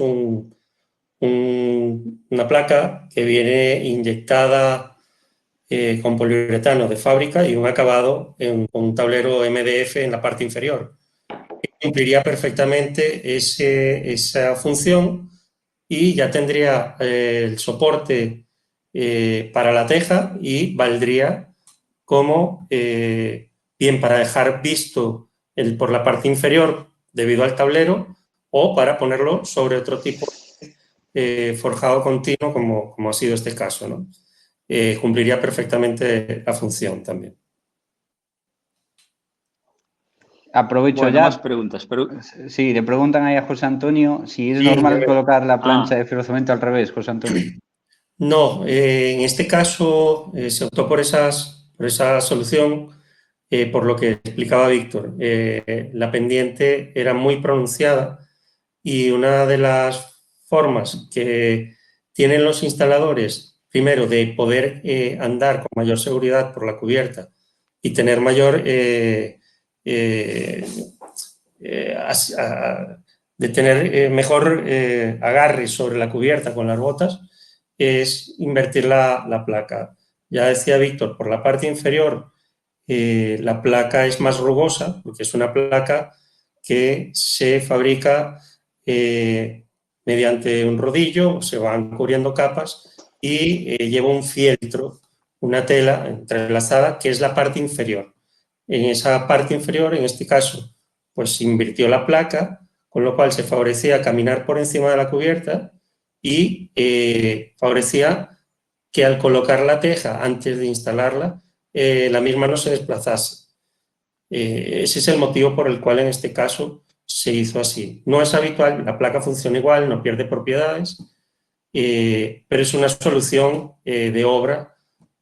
una placa que viene inyectada con poliuretano de fábrica y un acabado con un tablero MDF en la parte inferior. Cumpliría perfectamente esa función y ya tendría el soporte para la teja y valdría como bien para dejar visto por la parte inferior debido al tablero o para ponerlo sobre otro tipo de forjado continuo como ha sido este caso, ¿no? Cumpliría perfectamente la función también.
Aprovecho
bueno,
ya.
más preguntas.
Sí, le preguntan ahí a José Antonio si es
Sí,
normal colocar la plancha de fibrocemento al revés, José Antonio.
No, en este caso se optó por esa solución por lo que explicaba Víctor. La pendiente era muy pronunciada y una de las formas que tienen los instaladores, primero, de poder andar con mayor seguridad por la cubierta y tener mayor de tener mejor agarre sobre la cubierta con las botas, es invertir la placa. Ya decía Víctor, por la parte inferior la placa es más rugosa, porque es una placa que se fabrica mediante un rodillo, se van cubriendo capas y lleva un fieltro, una tela entrelazada, que es la parte inferior. En esa parte inferior, en este caso, pues se invirtió la placa, con lo cual se favorecía caminar por encima de la cubierta y favorecía que al colocar la teja antes de instalarla, la misma no se desplazase. Ese es el motivo por el cual en este caso se hizo así. No es habitual, la placa funciona igual, no pierde propiedades, pero es una solución de obra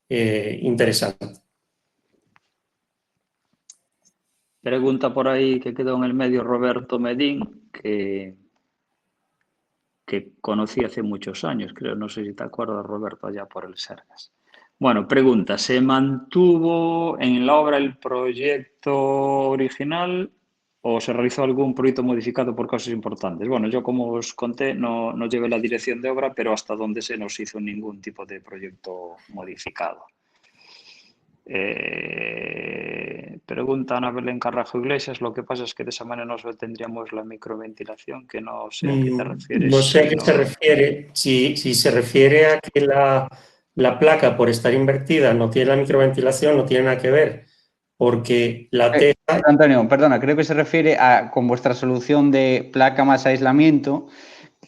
interesante.
Pregunta por ahí que quedó en el medio Roberto Medín, que conocí hace muchos años, creo, no sé si te acuerdas, Roberto, allá por el Sergas. Bueno, pregunta, ¿se mantuvo en la obra el proyecto original o se realizó algún proyecto modificado por causas importantes? Bueno, yo como os conté no llevé la dirección de obra, pero hasta donde se nos hizo ningún tipo de proyecto modificado. Pregunta Ana Belén Carrajo Iglesias, lo que pasa es que de esa manera no tendríamos la microventilación, que no sé a qué te refieres.
No sé a qué se refiere, si se refiere a que la placa por estar invertida no tiene la microventilación, no tiene nada que ver, porque la teja...
Antonio, perdona, creo que se refiere a con vuestra solución de placa más aislamiento.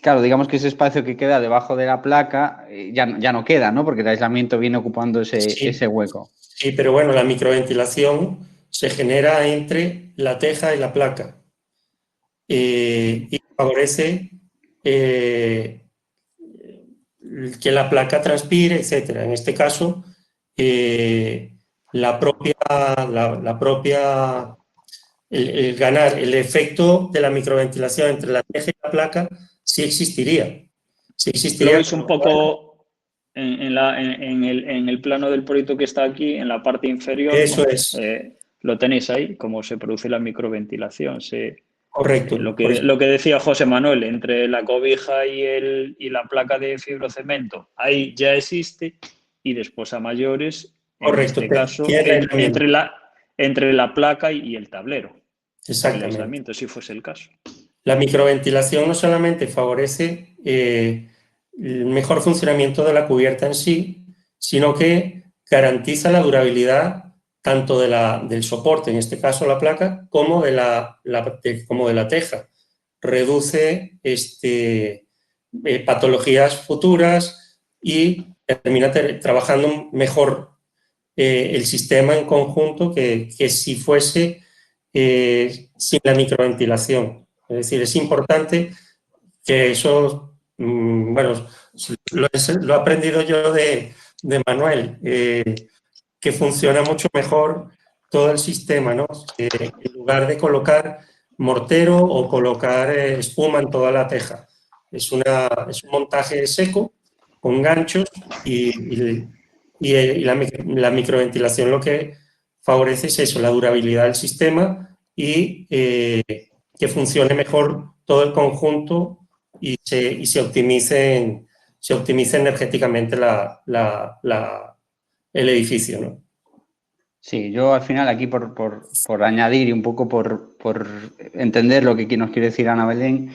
Claro, digamos que ese espacio que queda debajo de la placa ya no queda, ¿no? Porque el aislamiento viene ocupando ese hueco.
Sí, pero bueno, la microventilación se genera entre la teja y la placa y favorece que la placa transpire, etcétera. En este caso, la propia el ganar el efecto de la microventilación entre la teja y la placa sí existiría. Sí existiría.
Lo veis un poco en el plano del proyecto que está aquí, en la parte inferior.
Eso es.
Lo tenéis ahí, cómo se produce la microventilación.
Correcto.
Lo que decía José Manuel, entre la cobija y la placa de fibrocemento, ahí ya existe, y después a mayores,
Correcto,
en este caso, entre la placa y el tablero.
Exactamente.
El aislamiento, si fuese el caso.
La microventilación no solamente favorece el mejor funcionamiento de la cubierta en sí, sino que garantiza la durabilidad tanto del soporte, en este caso la placa, como de la teja. Reduce patologías futuras y termina trabajando mejor el sistema en conjunto que si fuese sin la microventilación. Es decir, es importante que eso, bueno, lo he aprendido yo de Manuel, que funciona mucho mejor todo el sistema, ¿no? En lugar de colocar mortero o colocar espuma en toda la teja. Es un montaje seco con ganchos y la microventilación lo que favorece es eso, la durabilidad del sistema y que funcione mejor todo el conjunto y se optimice energéticamente el edificio, ¿no?
Sí, yo al final aquí por añadir y un poco por entender lo que nos quiere decir Ana Belén,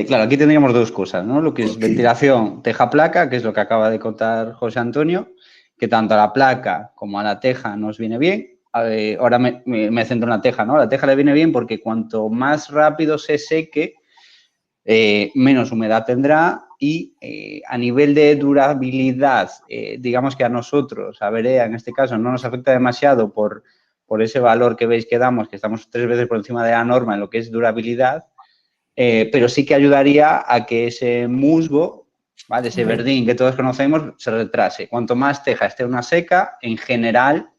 claro, aquí tendríamos dos cosas, ¿no? Lo que es ventilación teja-placa, que es lo que acaba de contar José Antonio, que tanto a la placa como a la teja nos viene bien. Ahora me centro en la teja, ¿no? A la teja le viene bien porque cuanto más rápido se seque, menos humedad tendrá y a nivel de durabilidad, digamos que a nosotros, a Berea en este caso, no nos afecta demasiado por ese valor que veis que damos, que estamos 3 veces por encima de la norma en lo que es durabilidad, pero sí que ayudaría a que ese musgo, ¿vale? Ese verdín que todos conocemos, se retrase. Cuanto más teja esté una seca, en general,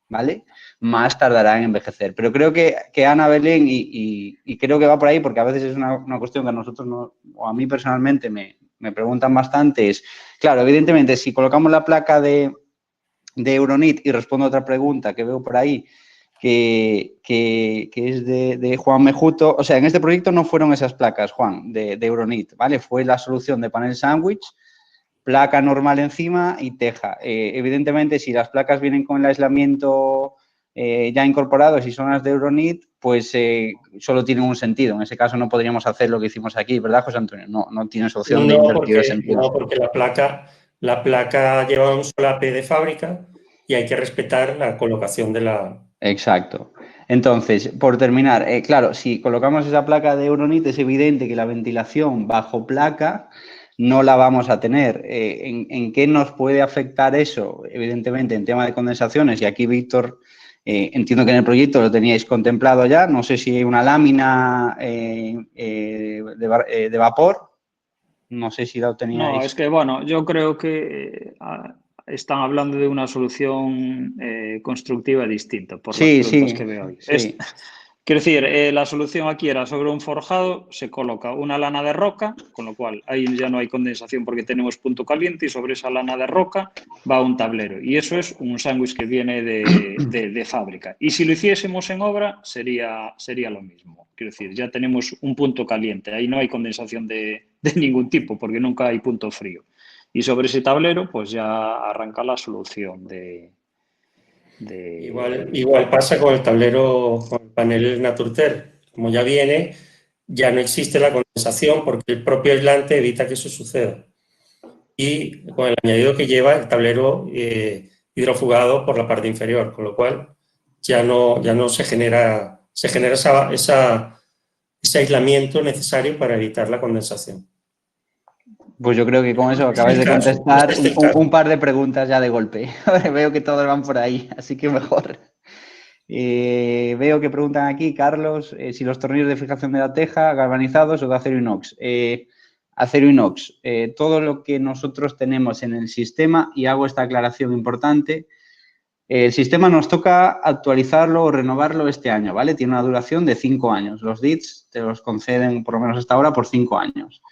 ¿vale?, más tardará en envejecer. Pero creo que Ana Belén, y creo que va por ahí, porque a veces es una cuestión que a nosotros, o a mí personalmente, me preguntan bastante, es, claro, evidentemente, si colocamos la placa de Euronit, y respondo a otra pregunta que veo por ahí, que es de Juan Mejuto, o sea, en este proyecto no fueron esas placas, Juan, de Euronit, ¿vale? Fue la solución de panel sándwich, placa normal encima y teja. Evidentemente, si las placas vienen con el aislamiento ya incorporado, si son las de Euronit, pues solo tienen un sentido. En ese caso no podríamos hacer lo que hicimos aquí, ¿verdad, José Antonio? No tienes opción de invertir el sentido.
No, porque la placa lleva un solape de fábrica y hay que respetar la colocación de la...
Exacto. Entonces, por terminar, claro, si colocamos esa placa de Euronit, es evidente que la ventilación bajo placa no la vamos a tener. ¿En qué nos puede afectar eso? Evidentemente, en tema de condensaciones, y aquí, Víctor, entiendo que en el proyecto lo teníais contemplado ya, no sé si hay una lámina de vapor, no sé si lo teníais.
No, es que, bueno, yo creo que están hablando de una solución constructiva distinta por las preguntas que veo hoy.
Sí.
Quiero decir, la solución aquí era sobre un forjado, se coloca una lana de roca, con lo cual ahí ya no hay condensación porque tenemos punto caliente y sobre esa lana de roca va un tablero. Y eso es un sándwich que viene de fábrica. Y si lo hiciésemos en obra sería lo mismo. Quiero decir, ya tenemos un punto caliente, ahí no hay condensación de ningún tipo porque nunca hay punto frío. Y sobre ese tablero pues ya arranca la solución
Igual pasa con el tablero, con el panel Naturter. Como ya viene, ya no existe la condensación porque el propio aislante evita que eso suceda. Y con el añadido que lleva el tablero hidrofugado por la parte inferior, con lo cual ya no se genera ese aislamiento necesario para evitar la condensación.
Pues yo creo que con eso acabáis de contestar un par de preguntas ya de golpe. Veo que todos van por ahí, así que mejor. Veo que preguntan aquí, Carlos, si los tornillos de fijación de la teja, galvanizados o de acero inox. Acero inox, todo lo que nosotros tenemos en el sistema, y hago esta aclaración importante, el sistema nos toca actualizarlo o renovarlo este año, ¿vale? Tiene una duración de 5 años. Los DITs te los conceden, por lo menos hasta ahora, por 5 años.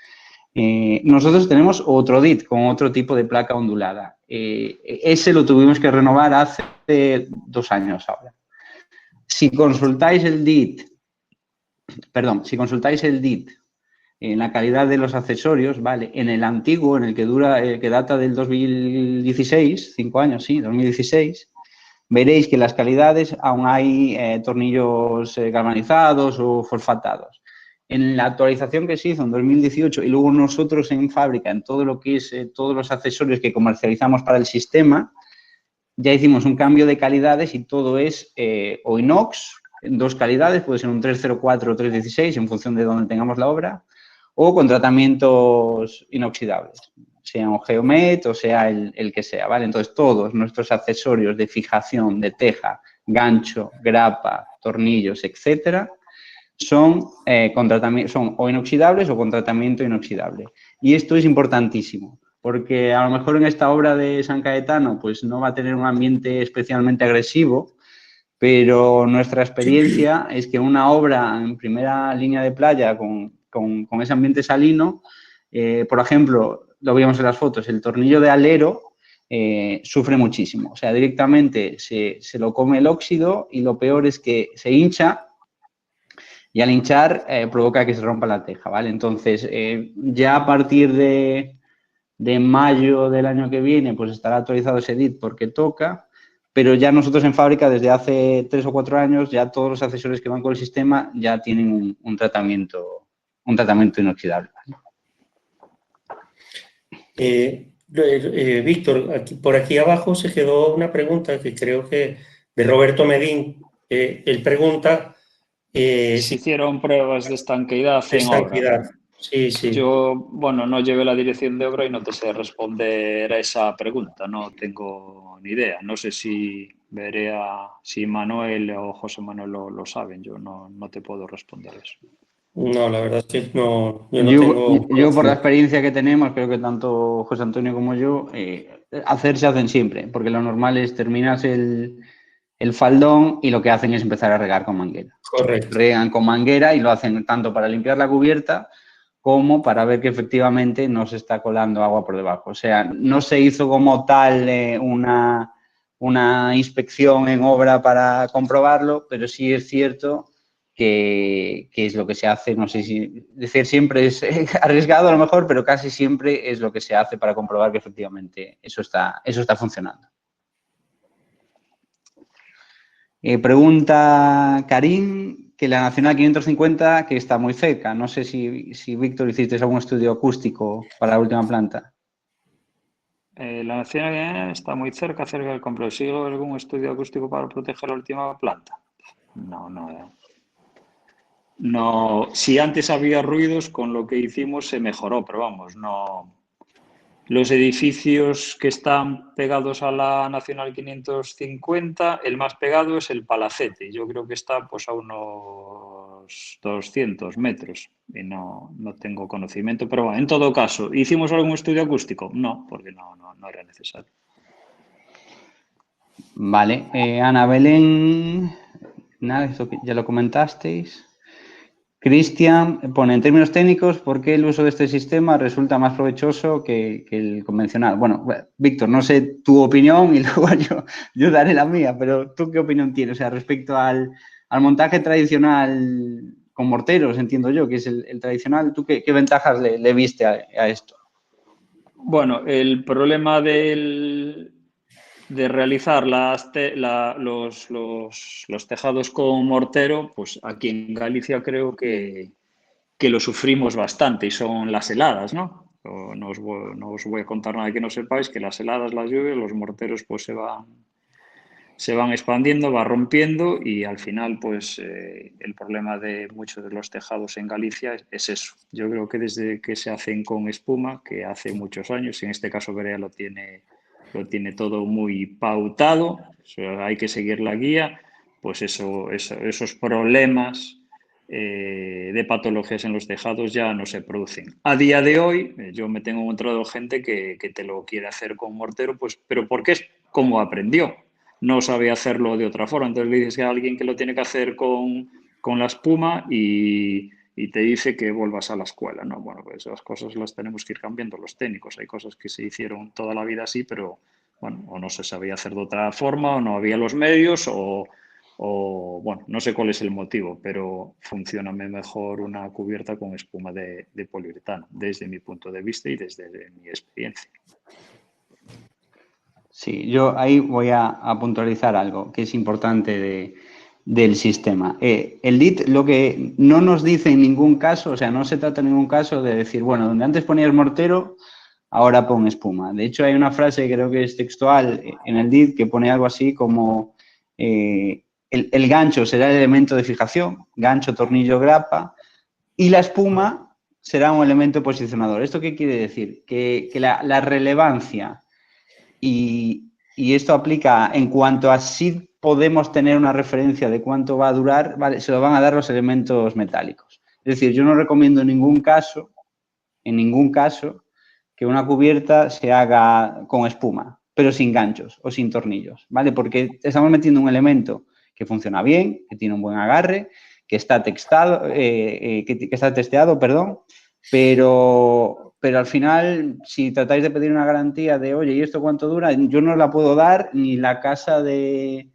Nosotros tenemos otro DIT con otro tipo de placa ondulada. Ese lo tuvimos que renovar hace 2 años ahora. Si consultáis el DIT en la calidad de los accesorios, ¿vale? En el antiguo, en el que data del 2016, 5 años, sí, 2016, veréis que en las calidades aún hay tornillos galvanizados o fosfatados. En la actualización que se hizo en 2018 y luego nosotros en fábrica, en todo lo que es todos los accesorios que comercializamos para el sistema, ya hicimos un cambio de calidades y todo es o inox, en 2 calidades, puede ser un 304 o 316 en función de donde tengamos la obra, o con tratamientos inoxidables, sea un Geomet o sea el que sea, ¿vale? Entonces, todos nuestros accesorios de fijación, de teja, gancho, grapa, tornillos, etcétera, son o inoxidables o con tratamiento inoxidable. Y esto es importantísimo, porque a lo mejor en esta obra de San Caetano pues no va a tener un ambiente especialmente agresivo, pero nuestra experiencia es que una obra en primera línea de playa con ese ambiente salino, por ejemplo, lo vimos en las fotos, el tornillo de alero sufre muchísimo. O sea, directamente se lo come el óxido y lo peor es que se hincha y al hinchar provoca que se rompa la teja, ¿vale? Entonces, ya a partir de mayo del año que viene, pues estará actualizado ese DIT porque toca, pero ya nosotros en fábrica desde hace 3 o 4 años ya todos los accesorios que van con el sistema ya tienen un tratamiento inoxidable.
Víctor, por aquí abajo se quedó una pregunta que creo que de Roberto Medín. Él pregunta
Si hicieron pruebas de estanqueidad en obra.
Sí, sí.
Yo, bueno, no llevé la dirección de obra y no te sé responder a esa pregunta, no tengo ni idea. No sé si si Manuel o José Manuel lo saben, yo no te puedo responder eso.
No, la verdad es que no, yo no tengo...
Yo por la experiencia que tenemos, creo que tanto José Antonio como yo, se hacen siempre, porque lo normal es terminas el faldón y lo que hacen es empezar a regar con manguera.
Correcto.
Regan con manguera y lo hacen tanto para limpiar la cubierta como para ver que efectivamente no se está colando agua por debajo. O sea, no se hizo como tal una inspección en obra para comprobarlo, pero sí es cierto que es lo que se hace, no sé si decir siempre es arriesgado a lo mejor, pero casi siempre es lo que se hace para comprobar que efectivamente eso está funcionando. Pregunta Karim que la Nacional 550 que está muy cerca. No sé si Víctor hiciste algún estudio acústico para la última planta.
La Nacional está muy cerca del complejo. ¿Sigue algún estudio acústico para proteger la última planta? No, si antes había ruidos, con lo que hicimos se mejoró, pero vamos, no. Los edificios que están pegados a la Nacional 550, el más pegado es el Palacete. Yo creo que está pues a unos 200 metros y no tengo conocimiento. Pero bueno, en todo caso, ¿hicimos algún estudio acústico? No, porque no era necesario.
Vale. Ana Belén, nada, esto ya lo comentasteis. Cristian pone, en términos técnicos, ¿por qué el uso de este sistema resulta más provechoso que el convencional? Bueno, Víctor, no sé tu opinión y luego yo daré la mía, pero ¿tú qué opinión tienes? O sea, respecto al montaje tradicional con morteros, entiendo yo, que es el tradicional, ¿tú qué ventajas le viste a esto?
Bueno, el problema de realizar los tejados con mortero, pues aquí en Galicia creo que lo sufrimos bastante y son las heladas, ¿no? No os voy a contar nada que no sepáis, que las heladas, las lluvias, los morteros pues se van expandiendo, va rompiendo y al final pues el problema de muchos de los tejados en Galicia es eso. Yo creo que desde que se hacen con espuma, que hace muchos años, y en este caso Berea lo tiene todo muy pautado, o sea, hay que seguir la guía, pues esos problemas de patologías en los tejados ya no se producen. A día de hoy, yo me tengo encontrado gente que te lo quiere hacer con mortero, pues, pero porque es como aprendió, no sabe hacerlo de otra forma. Entonces le dices a alguien que lo tiene que hacer con la espuma y te dice que vuelvas a la escuela, ¿no? Bueno, pues esas cosas las tenemos que ir cambiando los técnicos. Hay cosas que se hicieron toda la vida así, pero bueno, o no se sabía hacer de otra forma, o no había los medios, o bueno, no sé cuál es el motivo, pero funciona mejor una cubierta con espuma de poliuretano, desde mi punto de vista y desde mi experiencia.
Sí, yo ahí voy a puntualizar algo que es importante del sistema. El DIT lo que no nos dice en ningún caso, o sea, no se trata en ningún caso de decir, bueno, donde antes ponías mortero, ahora pon espuma. De hecho, hay una frase, creo que es textual, en el DID, que pone algo así como el gancho será el elemento de fijación, gancho, tornillo, grapa, y la espuma será un elemento posicionador. ¿Esto qué quiere decir? Que la relevancia y esto aplica en cuanto a si podemos tener una referencia de cuánto va a durar, ¿vale? Se lo van a dar los elementos metálicos. Es decir, yo no recomiendo en ningún caso, que una cubierta se haga con espuma, pero sin ganchos o sin tornillos, ¿vale? Porque estamos metiendo un elemento que funciona bien, que tiene un buen agarre, que está testeado, perdón, pero al final, si tratáis de pedir una garantía de, oye, ¿y esto cuánto dura? Yo no la puedo dar, ni la casa del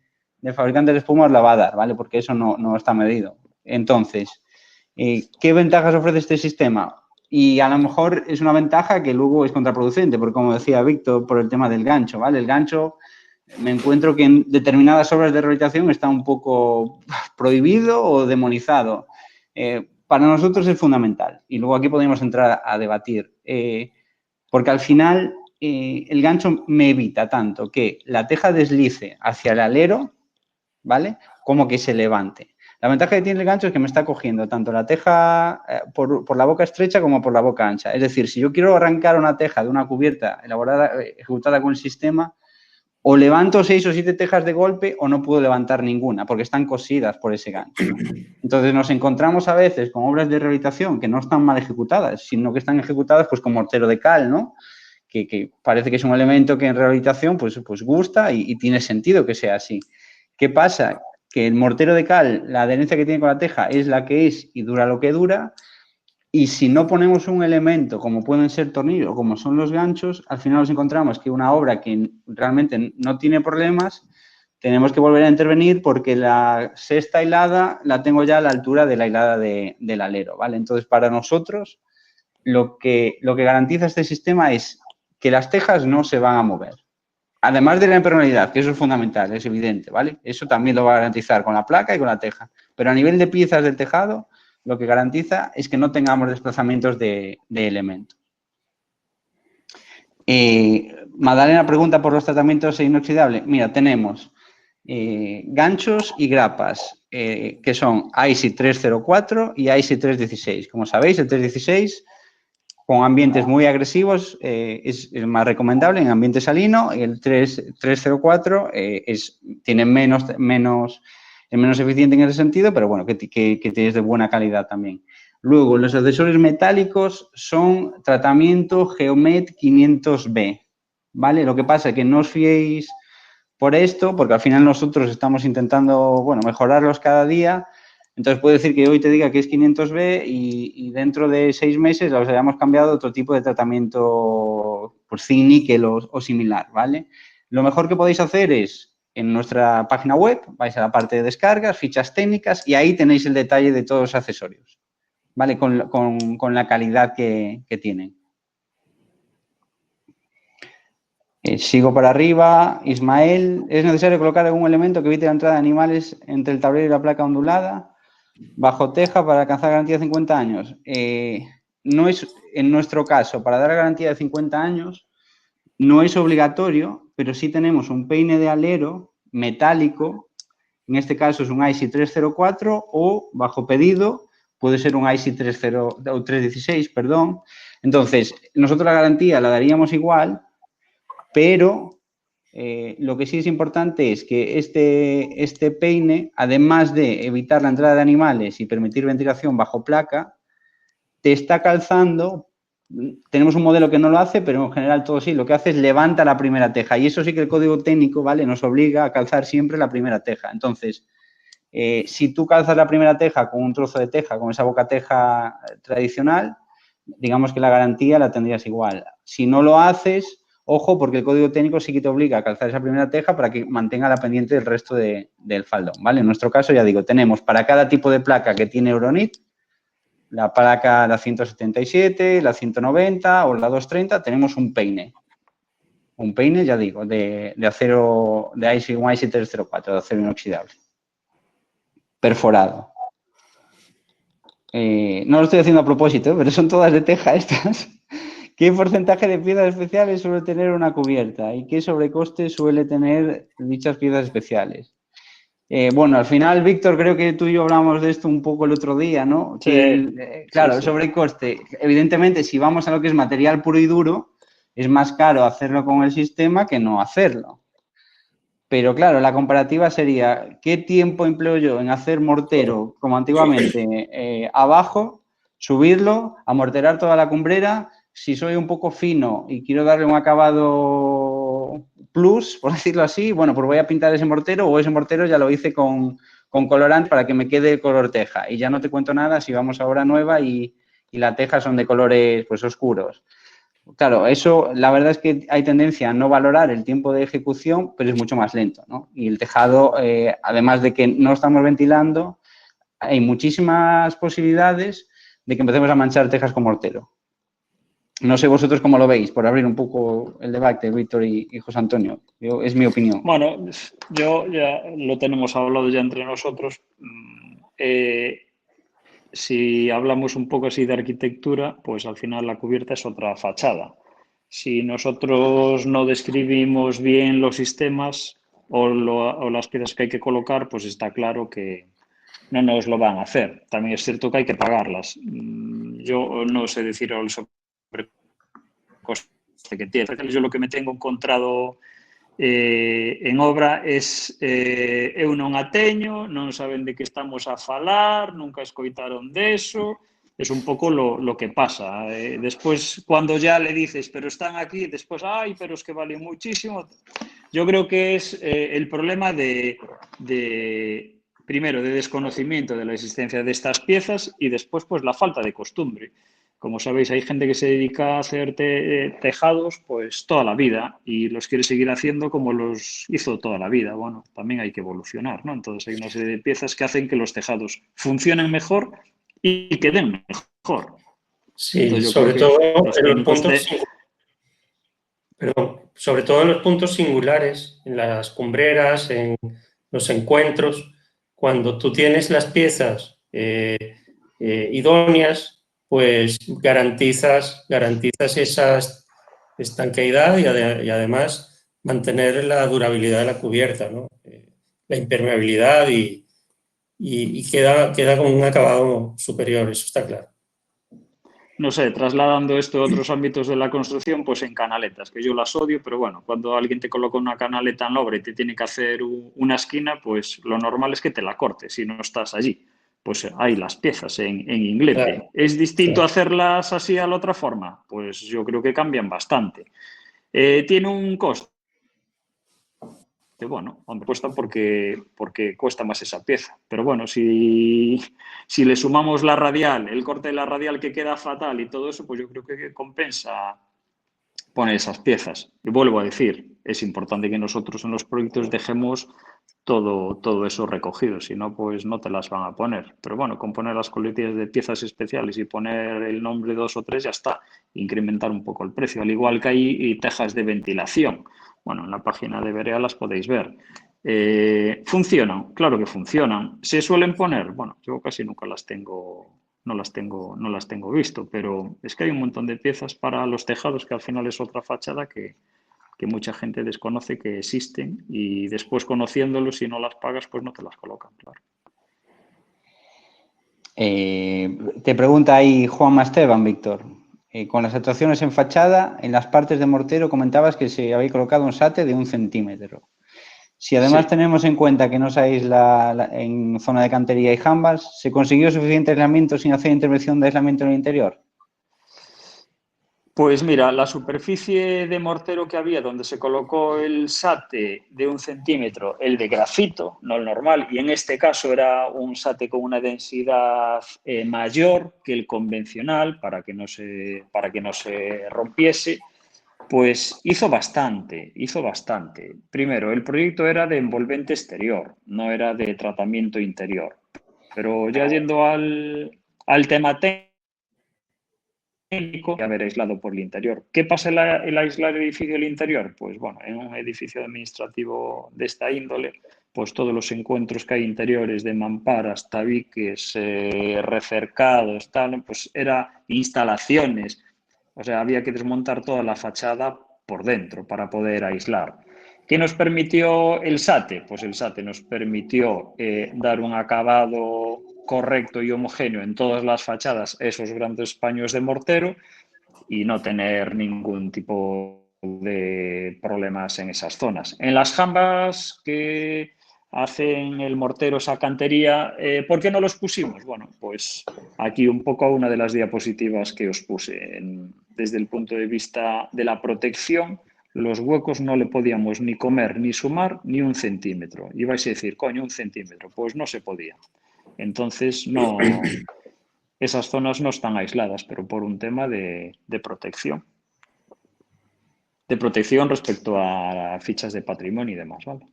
fabricante de espuma os la va a dar, ¿vale? Porque eso no está medido. Entonces, ¿qué ventajas ofrece este sistema? Y a lo mejor es una ventaja que luego es contraproducente, porque como decía Víctor, por el tema del gancho, ¿vale? El gancho, me encuentro que en determinadas obras de rehabilitación está un poco prohibido o demonizado. Para nosotros es fundamental y luego aquí podemos entrar a debatir, porque al final el gancho me evita tanto que la teja deslice hacia el alero, ¿vale? Como que se levante. La ventaja que tiene el gancho es que me está cogiendo tanto la teja por la boca estrecha como por la boca ancha. Es decir, si yo quiero arrancar una teja de una cubierta elaborada, ejecutada con el sistema, o levanto 6 o 7 tejas de golpe o no puedo levantar ninguna porque están cosidas por ese gancho. Entonces nos encontramos a veces con obras de rehabilitación que no están mal ejecutadas, sino que están ejecutadas pues con mortero de cal, ¿no? Que parece que es un elemento que en rehabilitación pues gusta y tiene sentido que sea así. ¿Qué pasa? Que el mortero de cal, la adherencia que tiene con la teja es la que es y dura lo que dura, y si no ponemos un elemento como pueden ser tornillos o como son los ganchos, al final nos encontramos que una obra que realmente no tiene problemas, tenemos que volver a intervenir porque la sexta hilada la tengo ya a la altura de la hilada del alero, ¿vale? Entonces, para nosotros, lo que garantiza este sistema es que las tejas no se van a mover. Además de la impermeabilidad, que eso es fundamental, es evidente, ¿vale? Eso también lo va a garantizar con la placa y con la teja. Pero a nivel de piezas del tejado, lo que garantiza es que no tengamos desplazamientos de elementos. Magdalena pregunta por los tratamientos inoxidables. Mira, tenemos ganchos y grapas, que son ISI 304 y ISI 316. Como sabéis, el 316 con ambientes muy agresivos es más recomendable en ambiente salino, y el 304 tiene es menos eficiente en ese sentido, pero bueno, que es de buena calidad también. Luego, los accesorios metálicos son tratamiento Geomet 500B, ¿vale? Lo que pasa es que no os fiéis por esto, porque al final nosotros estamos intentando, bueno, mejorarlos cada día. Entonces, puede decir que hoy te diga que es 500B y dentro de 6 meses los hayamos cambiado a otro tipo de tratamiento, por zinc, níquel o similar, ¿vale? Lo mejor que podéis hacer es, en nuestra página web, vais a la parte de descargas, fichas técnicas, y ahí tenéis el detalle de todos los accesorios, ¿vale? Con la calidad que tienen. Sigo para arriba. Ismael, ¿es necesario colocar algún elemento que evite la entrada de animales entre el tablero y la placa ondulada bajo teja para alcanzar garantía de 50 años? No es, en nuestro caso, para dar garantía de 50 años, no es obligatorio, pero sí tenemos un peine de alero metálico. En este caso es un ISI 304 o, bajo pedido, puede ser un ISI 316, perdón. Entonces, nosotros la garantía la daríamos igual, pero lo que sí es importante es que este peine, además de evitar la entrada de animales y permitir ventilación bajo placa, te está calzando. Tenemos un modelo que no lo hace, pero en general todo sí. Lo que hace es levanta la primera teja. Y eso sí que el código técnico, ¿vale?, nos obliga a calzar siempre la primera teja. Entonces, si tú calzas la primera teja con un trozo de teja, con esa boca teja tradicional, digamos que la garantía la tendrías igual. Si no lo haces, ojo, porque el código técnico sí que te obliga a calzar esa primera teja para que mantenga la pendiente del resto del faldón, ¿vale? En nuestro caso, ya digo, tenemos para cada tipo de placa que tiene Euronit, la placa, la 177, la 190 o la 230, tenemos un peine. Un peine, ya digo, de acero, de ISI 304, de acero inoxidable. Perforado. No lo estoy haciendo a propósito, pero son todas de teja estas, ¿Qué porcentaje de piezas especiales suele tener una cubierta y qué sobrecoste suele tener dichas piezas especiales? Bueno, al final, Víctor, creo que tú y yo hablamos de esto un poco el otro día, ¿no?
Sí,
Claro,
sí,
el
sí.
sobrecoste, evidentemente, si vamos a lo que es material puro y duro, es más caro hacerlo con el sistema que no hacerlo. Pero claro, la comparativa sería, ¿qué tiempo empleo yo en hacer mortero, como antiguamente, abajo, subirlo, amorterar toda la cumbrera? Si soy un poco fino y quiero darle un acabado plus, por decirlo así, bueno, pues voy a pintar ese mortero o ese mortero ya lo hice con colorante para que me quede color teja. Y ya no te cuento nada si vamos a obra nueva y la teja son de colores pues oscuros. Claro, eso la verdad es que hay tendencia a no valorar el tiempo de ejecución, pero es mucho más lento, ¿no? Y el tejado, además de que no estamos ventilando, hay muchísimas posibilidades de que empecemos a manchar tejas con mortero. No sé vosotros cómo lo veis, por abrir un poco el debate, Víctor y José Antonio. Es mi opinión.
Bueno, yo ya lo tenemos hablado ya entre nosotros. Si hablamos un poco así de arquitectura, pues al final la cubierta es otra fachada. Si nosotros no describimos bien los sistemas o las piezas que hay que colocar, pues está claro que no nos lo van a hacer. También es cierto que hay que pagarlas. Yo no sé decir el sobrecoste que tiene. Yo lo que me tengo encontrado en obra eu non a teño, non saben de que estamos a falar, nunca escoitaron deso, es un pouco lo que pasa. Despois, cuando ya le dices, pero están aquí, despois, ay, pero es que valen muchísimo. Yo creo que es el problema primero, de desconocimiento de la existencia de estas piezas y después, pues, la falta de costumbre. Como sabéis, hay gente que se dedica a hacer tejados pues toda la vida y los quiere seguir haciendo como los hizo toda la vida. Bueno, también hay que evolucionar, ¿no? Entonces hay una serie de piezas que hacen que los tejados funcionen mejor y queden mejor.
Sí,
Entonces yo creo
sobre
que
todo
los
en los
técnicos
puntos, perdón, sobre todo en los puntos singulares, en las cumbreras, en los encuentros, cuando tú tienes las piezas idóneas, pues garantizas esa estanqueidad y además mantener la durabilidad de la cubierta, ¿no? La impermeabilidad y queda con un acabado superior, eso está claro.
no sé, trasladando esto a otros ámbitos de la construcción, pues en canaletas, que yo las odio, pero bueno, cuando alguien te coloca una canaleta en obra y te tiene que hacer una esquina, pues lo normal es que te la cortes si no estás allí. Pues hay las piezas en inglete.
Claro,
¿Es distinto
claro.
hacerlas así a la otra forma? Pues yo creo que cambian bastante. ¿Tiene un coste? Bueno, hombre, cuesta porque cuesta más esa pieza. Pero bueno, si le sumamos la radial, el corte de la radial que queda fatal y todo eso, pues yo creo que compensa poner esas piezas. Y vuelvo a decir, es importante que nosotros en los proyectos dejemos todo eso recogido, si no, pues no te las van a poner. Pero bueno, con poner las coletillas de piezas especiales y poner el nombre 2 o 3 ya está, incrementar un poco el precio. Al igual que hay tejas de ventilación. Bueno, en la página de Berea las podéis ver. ¿Funcionan? Claro que funcionan. ¿Se suelen poner? Bueno, yo casi nunca las tengo, no las tengo visto, pero es que hay un montón de piezas para los tejados que al final es otra fachada que mucha gente desconoce que existen y después conociéndolos, si no las pagas, pues no te las colocan, claro.
Te pregunta ahí Juanma Esteban, Víctor. Con las actuaciones en fachada, en las partes de mortero comentabas que se había colocado un SATE de 1 centímetro. Si además
Sí.
tenemos en cuenta que no se aísla en zona de cantería y jambas, ¿se consiguió suficiente aislamiento sin hacer intervención de aislamiento en el interior?
Pues mira, la superficie de mortero que había donde se colocó el SATE de 1 centímetro, el de grafito, no el normal, y en este caso era un SATE con una densidad mayor que el convencional para que no se rompiese, pues hizo bastante. Primero, el proyecto era de envolvente exterior, no era de tratamiento interior. Pero ya yendo al tema técnico, y haber aislado por el interior. ¿Qué pasa el aislar el edificio del interior? Pues bueno, en un edificio administrativo de esta índole, pues todos los encuentros que hay interiores de mamparas, tabiques, recercados, tal, pues era instalaciones O sea, había que desmontar toda la fachada por dentro para poder aislar. ¿Qué nos permitió el SATE? Pues el SATE nos permitió dar un acabado correcto y homogéneo en todas las fachadas, esos grandes paños de mortero, y no tener ningún tipo de problemas en esas zonas. En las jambas que hacen el mortero esa cantería, ¿por qué no los pusimos? Bueno, pues aquí un poco una de las diapositivas que os puse. Desde el punto de vista de la protección, los huecos no le podíamos ni comer ni sumar ni 1 centímetro. Y vais a decir, coño, 1 centímetro. Pues no se podía. Entonces, no, esas zonas no están aisladas, pero por un tema de protección. De protección respecto a fichas de patrimonio y demás, ¿vale?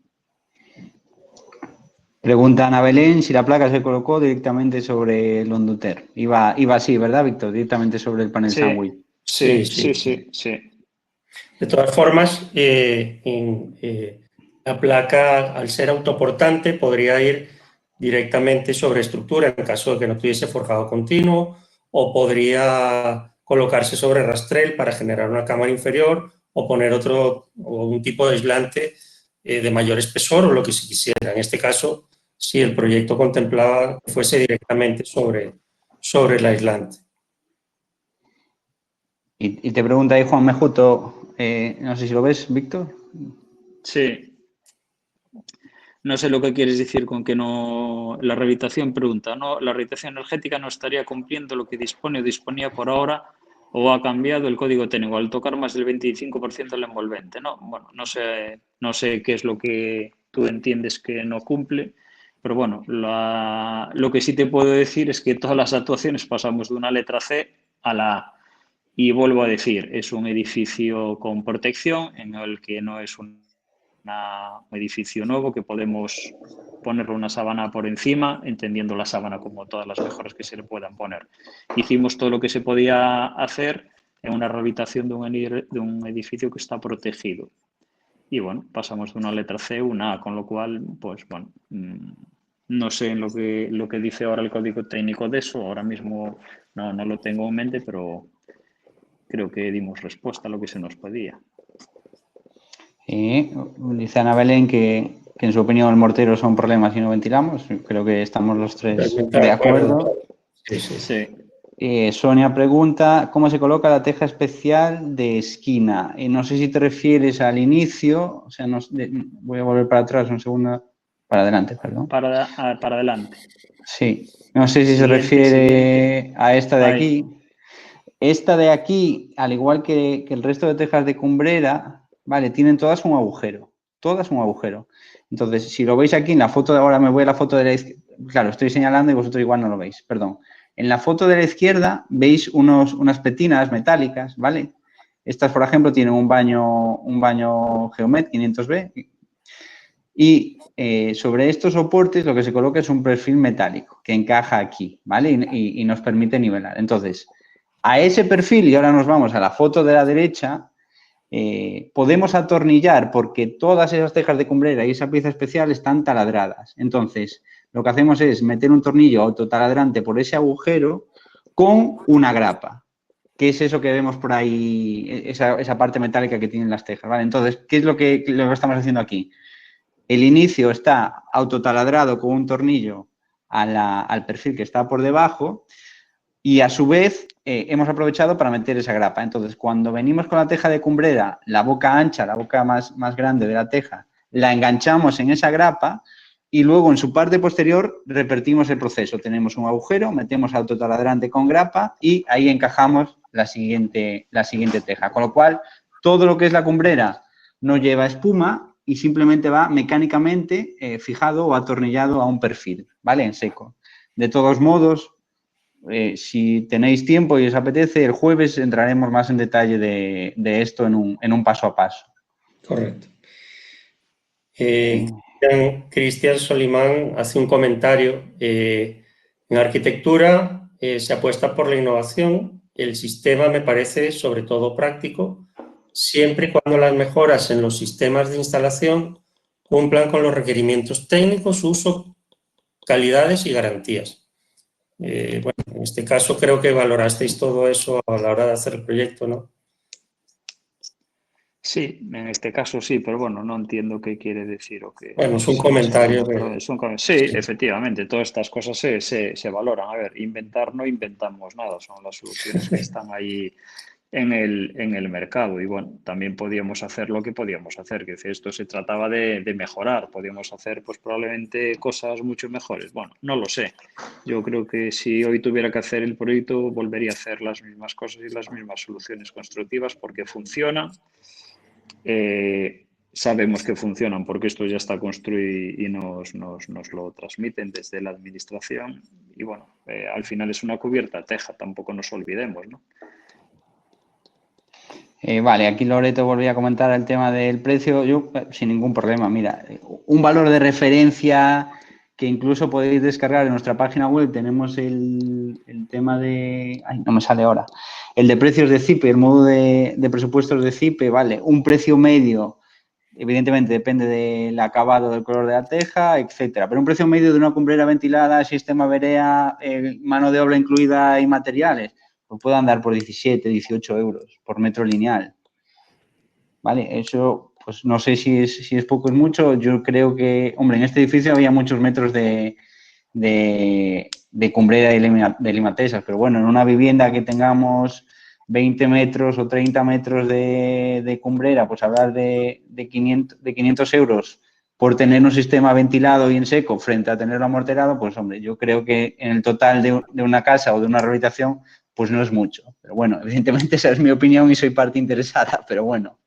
Pregunta Ana Belén si la placa se colocó directamente sobre el Honduter. Iba así, ¿verdad, Víctor? Directamente sobre el panel Sunway.
Sí.
De todas formas, la placa, al ser autoportante, podría ir directamente sobre estructura en caso de que no tuviese forjado continuo, o podría colocarse sobre rastrel para generar una cámara inferior o poner un tipo de aislante de mayor espesor o lo que se quisiera. En este caso, si el proyecto contemplaba que fuese directamente sobre el aislante.
Y te pregunta ahí Juan Mejuto, no sé si lo ves, Víctor.
Sí. No sé lo que quieres decir con que no. La rehabilitación pregunta, ¿no? La rehabilitación energética no estaría cumpliendo lo que dispone o disponía por ahora o ha cambiado el código técnico al tocar más del 25% del envolvente, ¿no? Bueno, no sé qué es lo que tú entiendes que no cumple, pero bueno, lo que sí te puedo decir es que todas las actuaciones pasamos de una letra C a la A. Y vuelvo a decir, es un edificio con protección en el que no es un edificio nuevo que podemos ponerle una sábana por encima, entendiendo la sábana como todas las mejoras que se le puedan poner. Hicimos todo lo que se podía hacer en una rehabilitación de un edificio que está protegido. Y bueno, pasamos de una letra C a una A, con lo cual, pues bueno, no sé lo que dice ahora el código técnico de eso, ahora mismo no lo tengo en mente, pero creo que dimos respuesta a lo que se nos pedía.
Dice Ana Belén que en su opinión el mortero son problemas si no ventilamos. Creo que estamos los tres de acuerdo.
Sí.
Sonia pregunta, ¿cómo se coloca la teja especial de esquina? No sé si te refieres al inicio, o sea, voy a volver para atrás un segundo, para adelante, perdón.
Para adelante.
Sí, no sé si se refiere a esta de aquí. Esta de aquí, al igual que el resto de tejas de cumbrera, vale, tienen todas un agujero. Entonces, si lo veis aquí en la foto de ahora, me voy a la foto de la izquierda. Claro, estoy señalando y vosotros igual no lo veis, perdón. En la foto de la izquierda veis unas petinas metálicas, ¿vale? Estas, por ejemplo, tienen un baño Geomet 500B y sobre estos soportes lo que se coloca es un perfil metálico que encaja aquí, ¿vale? Y nos permite nivelar. Entonces, a ese perfil, y ahora nos vamos a la foto de la derecha, podemos atornillar porque todas esas tejas de cumbrera y esa pieza especial están taladradas. Entonces, lo que hacemos es meter un tornillo autotaladrante por ese agujero con una grapa, que es eso que vemos por ahí, esa parte metálica que tienen las tejas, ¿vale? Entonces, ¿qué es lo que estamos haciendo aquí? El inicio está autotaladrado con un tornillo al perfil que está por debajo y a su vez hemos aprovechado para meter esa grapa. Entonces, cuando venimos con la teja de cumbrera, la boca ancha, la boca más grande de la teja, la enganchamos en esa grapa y luego en su parte posterior repetimos el proceso. Tenemos un agujero, metemos autotaladrante con grapa y ahí encajamos la siguiente teja. Con lo cual, todo lo que es la cumbrera no lleva espuma y simplemente va mecánicamente fijado o atornillado a un perfil, ¿vale? En seco. De todos modos, si tenéis tiempo y os apetece, el jueves entraremos más en detalle de esto en un paso a paso.
Correcto. Cristian Solimán hace un comentario. En arquitectura se apuesta por la innovación. El sistema me parece sobre todo práctico, siempre y cuando las mejoras en los sistemas de instalación cumplan con los requerimientos técnicos, uso, calidades y garantías. Bueno, en este caso creo que valorasteis todo eso a la hora de hacer el proyecto, ¿no?
Sí, en este caso sí, pero bueno, no entiendo qué quiere decir o qué.
Bueno, es un
Sí,
comentario
pero es un sí, efectivamente, todas estas cosas se valoran. A ver, inventar no inventamos nada, son las soluciones que están ahí en el mercado. Y bueno, también podíamos hacer lo que podíamos hacer, que esto se trataba de mejorar, podíamos hacer pues probablemente cosas mucho mejores. Bueno, no lo sé. Yo creo que si hoy tuviera que hacer el proyecto, volvería a hacer las mismas cosas y las mismas soluciones constructivas porque funcionan. Sabemos que funcionan porque esto ya está construido y nos lo transmiten desde la administración. Y bueno, al final es una cubierta teja, tampoco nos olvidemos, ¿no?
Vale, aquí Loreto volvía a comentar el tema del precio. Yo, sin ningún problema, mira, un valor de referencia que incluso podéis descargar en nuestra página web. Tenemos el tema de... Ay, no me sale ahora. El de precios de CIPE, el modo de presupuestos de CIPE, vale. Un precio medio, evidentemente depende del acabado, del color de la teja, etcétera. Pero un precio medio de una cumbrera ventilada, sistema Berea, mano de obra incluida y materiales, pues puede andar por 17, 18 euros por metro lineal. ¿Vale? Eso, pues no sé si es poco o es mucho. Yo creo que, hombre, en este edificio había muchos metros de cumbrera de limatesas, pero bueno, en una vivienda que tengamos 20 metros o 30 metros de cumbrera, pues hablar de 500 euros por tener un sistema ventilado y en seco frente a tenerlo amorterado, pues hombre, yo creo que en el total de una casa o de una rehabilitación, pues no es mucho. Pero bueno, evidentemente esa es mi opinión y soy parte interesada, pero bueno.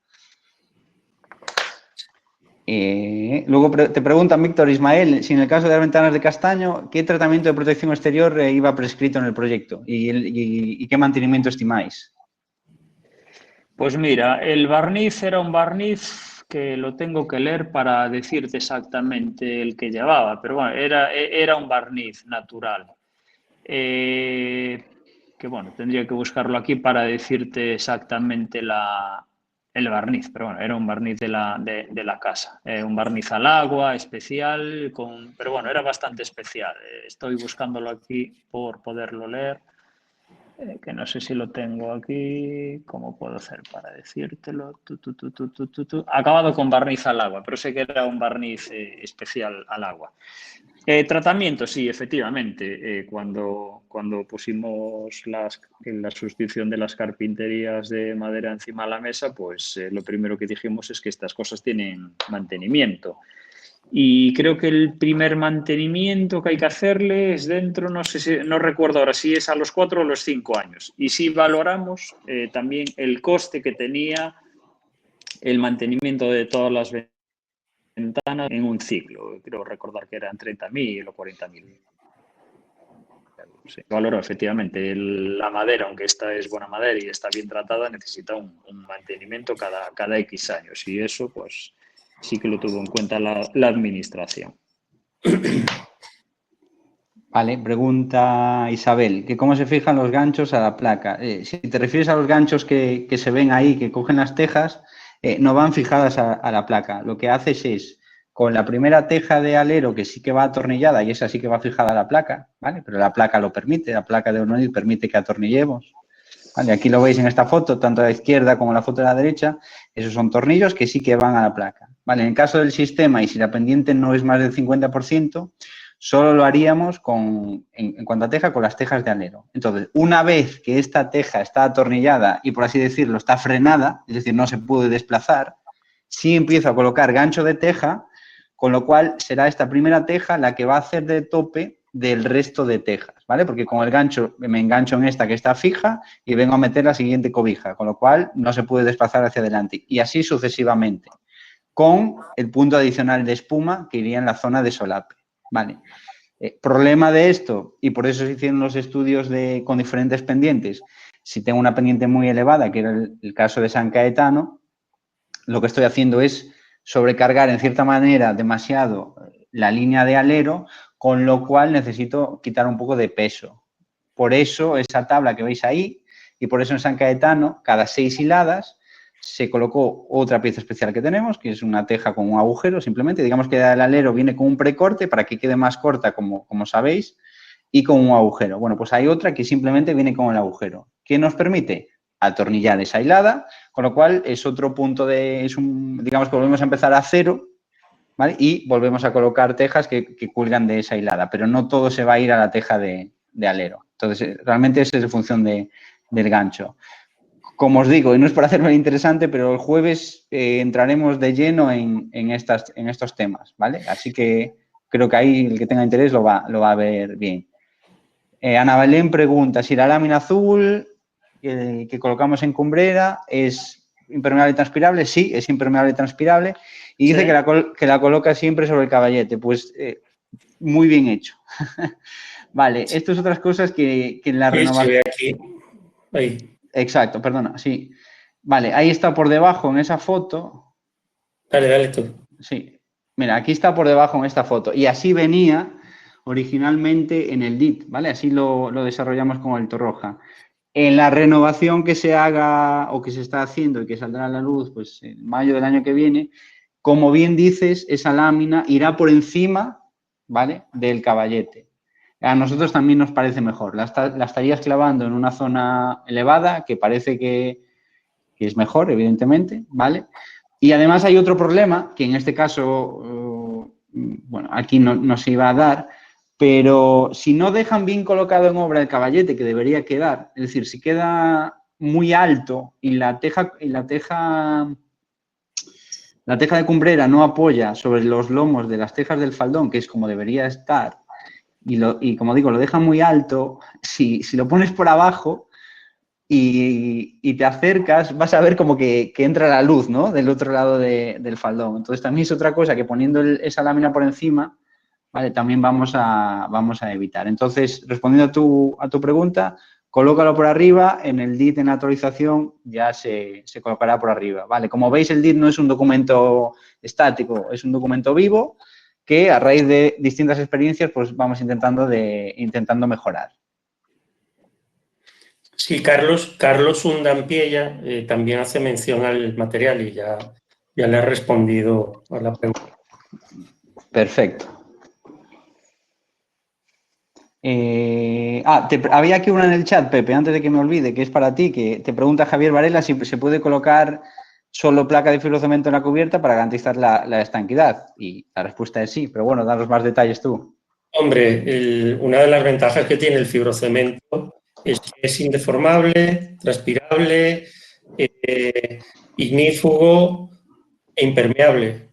Luego te preguntan, Víctor Ismael, si en el caso de las ventanas de castaño, ¿qué tratamiento de protección exterior iba prescrito en el proyecto? ¿Y qué mantenimiento estimáis?
Pues mira, el barniz era un barniz que lo tengo que leer para decirte exactamente el que llevaba, pero bueno, era un barniz natural. Que bueno, tendría que buscarlo aquí para decirte exactamente el barniz, pero bueno, era un barniz de la casa, un barniz al agua especial, pero bueno, era bastante especial. Estoy buscándolo aquí por poderlo leer. Que no sé si lo tengo aquí, ¿cómo puedo hacer para decírtelo? Acabado con barniz al agua, pero sé que era un barniz especial al agua. Tratamiento, sí, efectivamente. Cuando pusimos la sustitución de las carpinterías de madera encima de la mesa, pues lo primero que dijimos es que estas cosas tienen mantenimiento. Y creo que el primer mantenimiento que hay que hacerle es dentro, no sé si, no recuerdo ahora si es a los 4 o los 5 años. Y si valoramos también el coste que tenía el mantenimiento de todas las ventanas en un ciclo. Creo recordar que eran 30.000 o 40.000. Sí, valoro efectivamente. La madera, aunque esta es buena madera y está bien tratada, necesita un mantenimiento cada X años. Y eso, pues, sí que lo tuvo en cuenta la administración.
Vale, pregunta Isabel, que cómo se fijan los ganchos a la placa. Si te refieres a los ganchos que se ven ahí, que cogen las tejas, no van fijadas a la placa. Lo que haces es, con la primera teja de alero, que sí que va atornillada y esa sí que va fijada a la placa, ¿vale? Pero la placa lo permite, la placa de Ornodil permite que atornillemos. ¿Vale? Aquí lo veis en esta foto, tanto a la izquierda como en la foto de la derecha, esos son tornillos que sí que van a la placa. ¿Vale? En el caso del sistema, y si la pendiente no es más del 50%, solo lo haríamos en cuanto a teja, con las tejas de alero. Entonces, una vez que esta teja está atornillada y, por así decirlo, está frenada, es decir, no se puede desplazar, sí empiezo a colocar gancho de teja, con lo cual será esta primera teja la que va a hacer de tope del resto de tejas, ¿vale? Porque con el gancho me engancho en esta que está fija y vengo a meter la siguiente cobija, con lo cual no se puede desplazar hacia adelante. Y así sucesivamente, con el punto adicional de espuma que iría en la zona de solape, ¿vale? Problema de esto, y por eso se hicieron los estudios con diferentes pendientes. Si tengo una pendiente muy elevada, que era el caso de San Caetano, lo que estoy haciendo es sobrecargar en cierta manera demasiado la línea de alero, con lo cual necesito quitar un poco de peso. Por eso esa tabla que veis ahí, y por eso en San Caetano, cada 6 hiladas, se colocó otra pieza especial que tenemos, que es una teja con un agujero, simplemente. Digamos que el alero viene con un precorte para que quede más corta, como sabéis, y con un agujero. Bueno, pues hay otra que simplemente viene con el agujero. ¿Qué nos permite? Atornillar esa hilada, con lo cual es otro punto digamos que volvemos a empezar a cero, ¿vale? Y volvemos a colocar tejas que cuelgan de esa hilada, pero no todo se va a ir a la teja de alero. Entonces, realmente esa es en función del gancho. Como os digo, y no es por hacerme interesante, pero el jueves entraremos de lleno en estos temas, ¿vale? Así que creo que ahí el que tenga interés lo va a ver bien. Ana Belén pregunta si la lámina azul que colocamos en cumbrera es impermeable y transpirable. Sí, es impermeable y transpirable. Y dice que la coloca siempre sobre el caballete. Pues muy bien hecho. Vale, esto es otras cosas que en la renovación...
Se ve aquí. Ahí.
Exacto, perdona, sí. Vale, ahí está por debajo en esa foto.
Dale tú.
Sí, mira, aquí está por debajo en esta foto. Y así venía originalmente en el DIT, ¿vale? Así lo desarrollamos con el Torroja. En la renovación que se haga o que se está haciendo y que saldrá a la luz pues en mayo del año que viene, como bien dices, esa lámina irá por encima, ¿vale?, del caballete. A nosotros también nos parece mejor. La estarías clavando en una zona elevada, que parece que es mejor, evidentemente, ¿vale? Y además hay otro problema, que en este caso, bueno, aquí no se iba a dar, pero si no dejan bien colocado en obra el caballete, que debería quedar, es decir, si queda muy alto y la teja de cumbrera no apoya sobre los lomos de las tejas del faldón, que es como debería estar, y como digo, lo deja muy alto, si lo pones por abajo y te acercas, vas a ver como que entra la luz, ¿no?, del otro lado del faldón. Entonces también es otra cosa que poniendo esa lámina por encima, ¿vale?, también vamos a evitar. Entonces, respondiendo a tu pregunta, colócalo por arriba, en el DIT en actualización ya se colocará por arriba, ¿vale? Como veis, el DIT no es un documento estático, es un documento vivo que a raíz de distintas experiencias pues vamos intentando mejorar.
Sí, Carlos Undampiella también hace mención al material y ya le he respondido a la pregunta.
Perfecto. Había aquí una en el chat, Pepe, antes de que me olvide, que es para ti, que te pregunta Javier Varela si se puede colocar solo placa de fibrocemento en la cubierta para garantizar la estanquidad. Y la respuesta es sí, pero bueno, danos más detalles tú.
Hombre, una de las ventajas que tiene el fibrocemento es que es indeformable, transpirable, ignífugo e impermeable.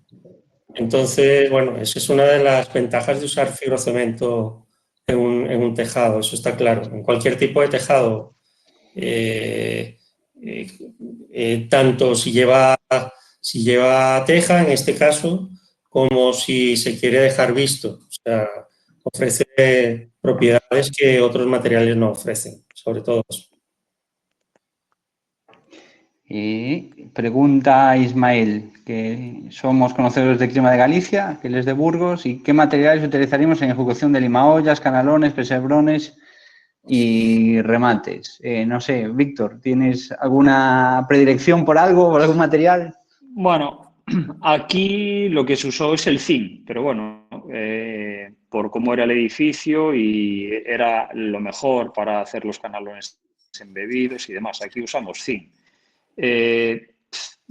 Entonces, bueno, esa es una de las ventajas de usar fibrocemento en un tejado, eso está claro. En cualquier tipo de tejado, tanto si lleva teja, en este caso, como si se quiere dejar visto. O sea, ofrece propiedades que otros materiales no ofrecen, sobre todo eso.
Y pregunta Ismael, que somos conocedores del clima de Galicia, que él es de Burgos, y qué materiales utilizaríamos en ejecución de limaollas, canalones, pesebrones y remates. No sé, Víctor, ¿tienes alguna predilección por algo o algún material?
Bueno, aquí lo que se usó es el zinc, pero bueno, por cómo era el edificio y era lo mejor para hacer los canalones embebidos y demás. Aquí usamos zinc.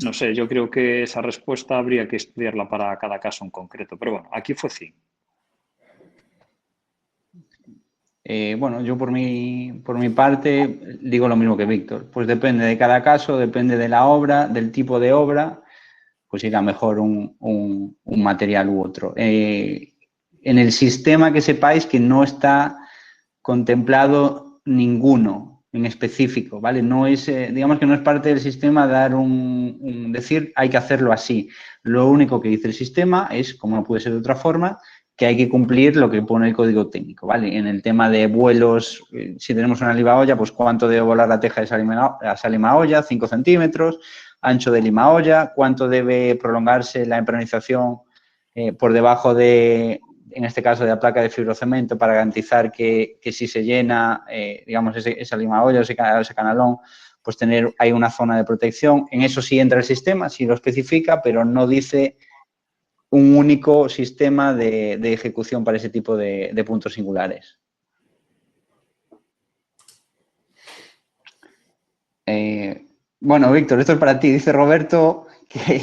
No sé, yo creo que esa respuesta habría que estudiarla para cada caso en concreto, pero bueno, aquí fue zinc.
Bueno, yo por mi parte digo lo mismo que Víctor. Pues depende de cada caso, depende de la obra, del tipo de obra, pues irá mejor un material u otro. En el sistema que sepáis que no está contemplado ninguno en específico, ¿vale? No es, digamos que no es parte del sistema dar decir hay que hacerlo así. Lo único que dice el sistema es, como no puede ser de otra forma, que hay que cumplir lo que pone el código técnico, ¿vale? En el tema de vuelos, si tenemos una limaolla, pues cuánto debe volar la teja de esa limaolla, 5 centímetros, ancho de limaolla, cuánto debe prolongarse la impermeabilización por debajo de, en este caso, de la placa de fibrocemento para garantizar que si se llena, digamos, esa limaolla o ese canalón, pues hay una zona de protección. En eso sí entra el sistema, sí lo especifica, pero no dice un único sistema de ejecución para ese tipo de puntos singulares. Bueno, Víctor, esto es para ti. Dice Roberto que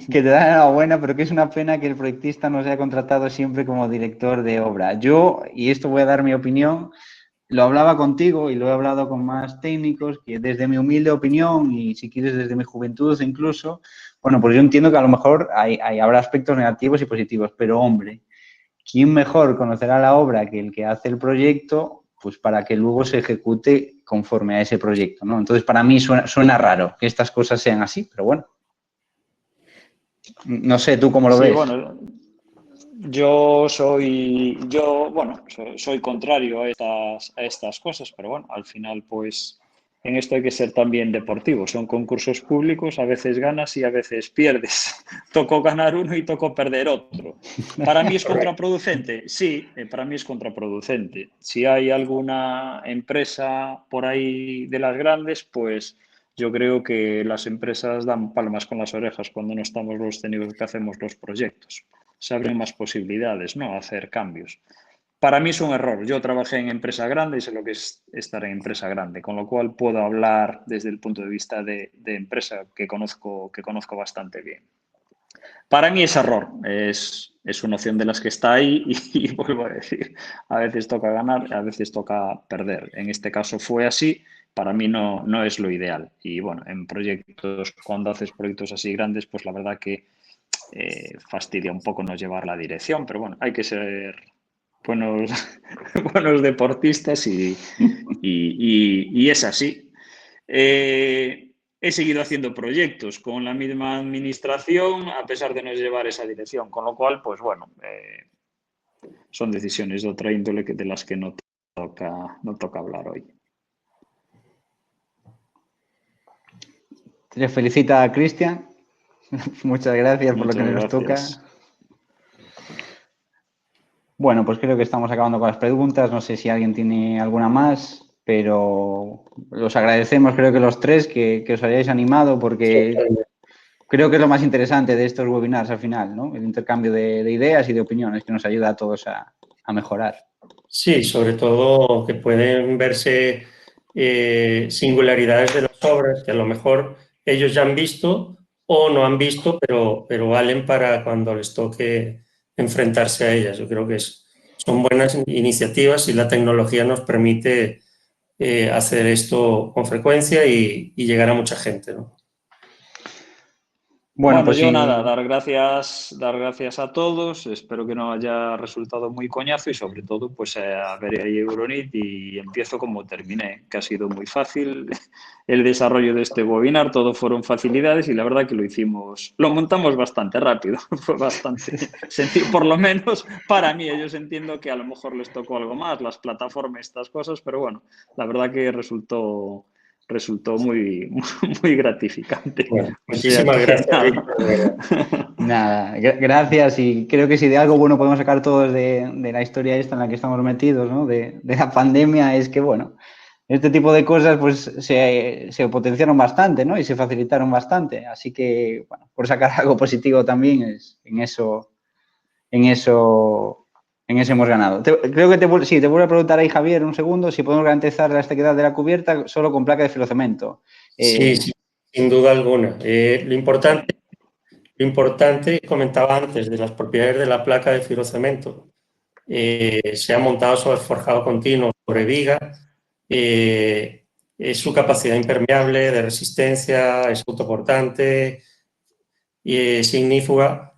te da la enhorabuena, pero que es una pena que el proyectista no sea contratado siempre como director de obra. Yo, y esto voy a dar mi opinión, lo hablaba contigo y lo he hablado con más técnicos, que desde mi humilde opinión y si quieres desde mi juventud incluso, bueno, pues yo entiendo que a lo mejor habrá aspectos negativos y positivos, pero hombre, ¿quién mejor conocerá la obra que el que hace el proyecto? Pues para que luego se ejecute conforme a ese proyecto, ¿no? Entonces, para mí suena raro que estas cosas sean así, pero bueno. No sé, ¿tú cómo lo
Sí,
ves?
bueno, bueno, soy contrario a estas cosas, pero bueno, al final, pues, en esto hay que ser también deportivo. Son concursos públicos, a veces ganas y a veces pierdes. Tocó ganar uno y tocó perder otro. ¿Para mí es contraproducente? Sí, para mí es contraproducente. Si hay alguna empresa por ahí de las grandes, pues yo creo que las empresas dan palmas con las orejas cuando no estamos los técnicos que hacemos los proyectos. Se abren más posibilidades, ¿no? A hacer cambios. Para mí es un error. Yo trabajé en empresa grande y sé lo que es estar en empresa grande, con lo cual puedo hablar desde el punto de vista de empresa que conozco bastante bien. Para mí es error, es una opción de las que está ahí y vuelvo a decir, a veces toca ganar, a veces toca perder. En este caso fue así, para mí no es lo ideal. Y bueno, en proyectos, cuando haces proyectos así grandes, pues la verdad que fastidia un poco no llevar la dirección, pero bueno, hay que ser buenos, buenos deportistas y es así. He seguido haciendo proyectos con la misma administración a pesar de no llevar esa dirección, con lo cual, pues bueno, son decisiones de otra índole de las que no toca hablar hoy.
Te felicita a Cristian. Muchas gracias por lo que nos toca. Bueno, pues creo que estamos acabando con las preguntas. No sé si alguien tiene alguna más, pero los agradecemos, creo que los tres, que os hayáis animado, porque creo que es lo más interesante de estos webinars al final, ¿no? El intercambio de ideas y de opiniones que nos ayuda a todos a mejorar.
Sí, sobre todo que pueden verse singularidades de las obras que a lo mejor ellos ya han visto o no han visto, pero valen para cuando les toque enfrentarse a ellas. Yo creo que son buenas iniciativas y la tecnología nos permite hacer esto con frecuencia y llegar a mucha gente, ¿no?
Bueno, pues
yo
sí.
nada, dar gracias a todos. Espero que no haya resultado muy coñazo y sobre todo pues a ver ahí Euronit y empiezo como terminé, que ha sido muy fácil el desarrollo de este webinar, todo fueron facilidades y la verdad que lo montamos bastante rápido, fue bastante sencillo, por lo menos para mí. Ellos entiendo que a lo mejor les tocó algo más, las plataformas, estas cosas, pero bueno, la verdad que resultó muy, muy gratificante.
Bueno,
O sea
muchísimas
que
gracias.
Nada, gracias y creo que si de algo bueno podemos sacar todos de la historia esta en la que estamos metidos, ¿no? De la pandemia, es que, bueno, este tipo de cosas pues se potenciaron bastante, ¿no? Y se facilitaron bastante. Así que, bueno, por sacar algo positivo también es en eso hemos ganado. Creo que te vuelvo a preguntar ahí, Javier, un segundo, si podemos garantizar la estequidad de la cubierta solo con placa de filocemento.
Sí, sin duda alguna. Lo importante, comentaba antes, de las propiedades de la placa de fibrocemento, se ha montado sobre forjado continuo, sobre viga, es su capacidad impermeable, de resistencia, es autoportante, es ignífuga.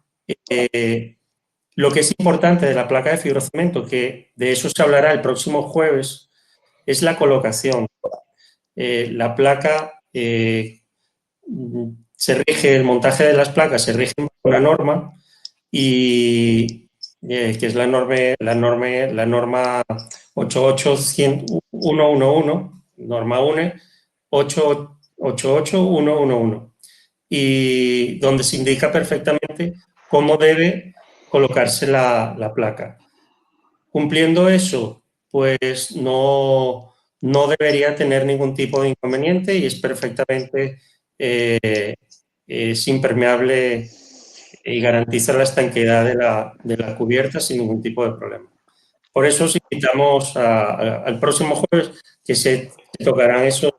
Lo que es importante de la placa de fibrocemento, que de eso se hablará el próximo jueves, es la colocación. La placa el montaje de las placas se rige por una norma y que es la norma 88111, norma UNE 88111, y donde se indica perfectamente cómo debe colocarse la placa. Cumpliendo eso, pues no debería tener ningún tipo de inconveniente y es perfectamente es impermeable y garantiza la estanqueidad de la cubierta sin ningún tipo de problema. Por eso os invitamos al próximo jueves, que se tocarán esos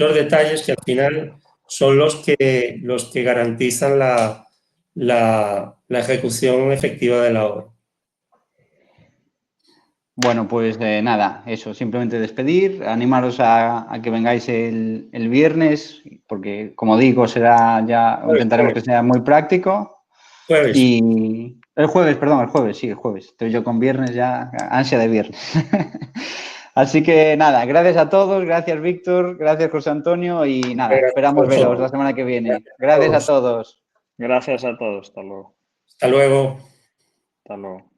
esos detalles que al final son los que garantizan la ejecución efectiva de la obra.
Bueno, pues nada, eso, simplemente despedir, animaros a que vengáis el viernes, porque como digo, será ya, intentaremos que sea muy práctico.
Jueves.
Y el jueves, perdón, el jueves, sí, el jueves. Estoy yo con viernes ya, ansia de viernes. Así que nada, gracias a todos, gracias Víctor, gracias José Antonio y nada, esperamos veros la semana que viene. Gracias a todos.
Gracias a todos. Hasta luego.
Hasta luego.
Hasta luego.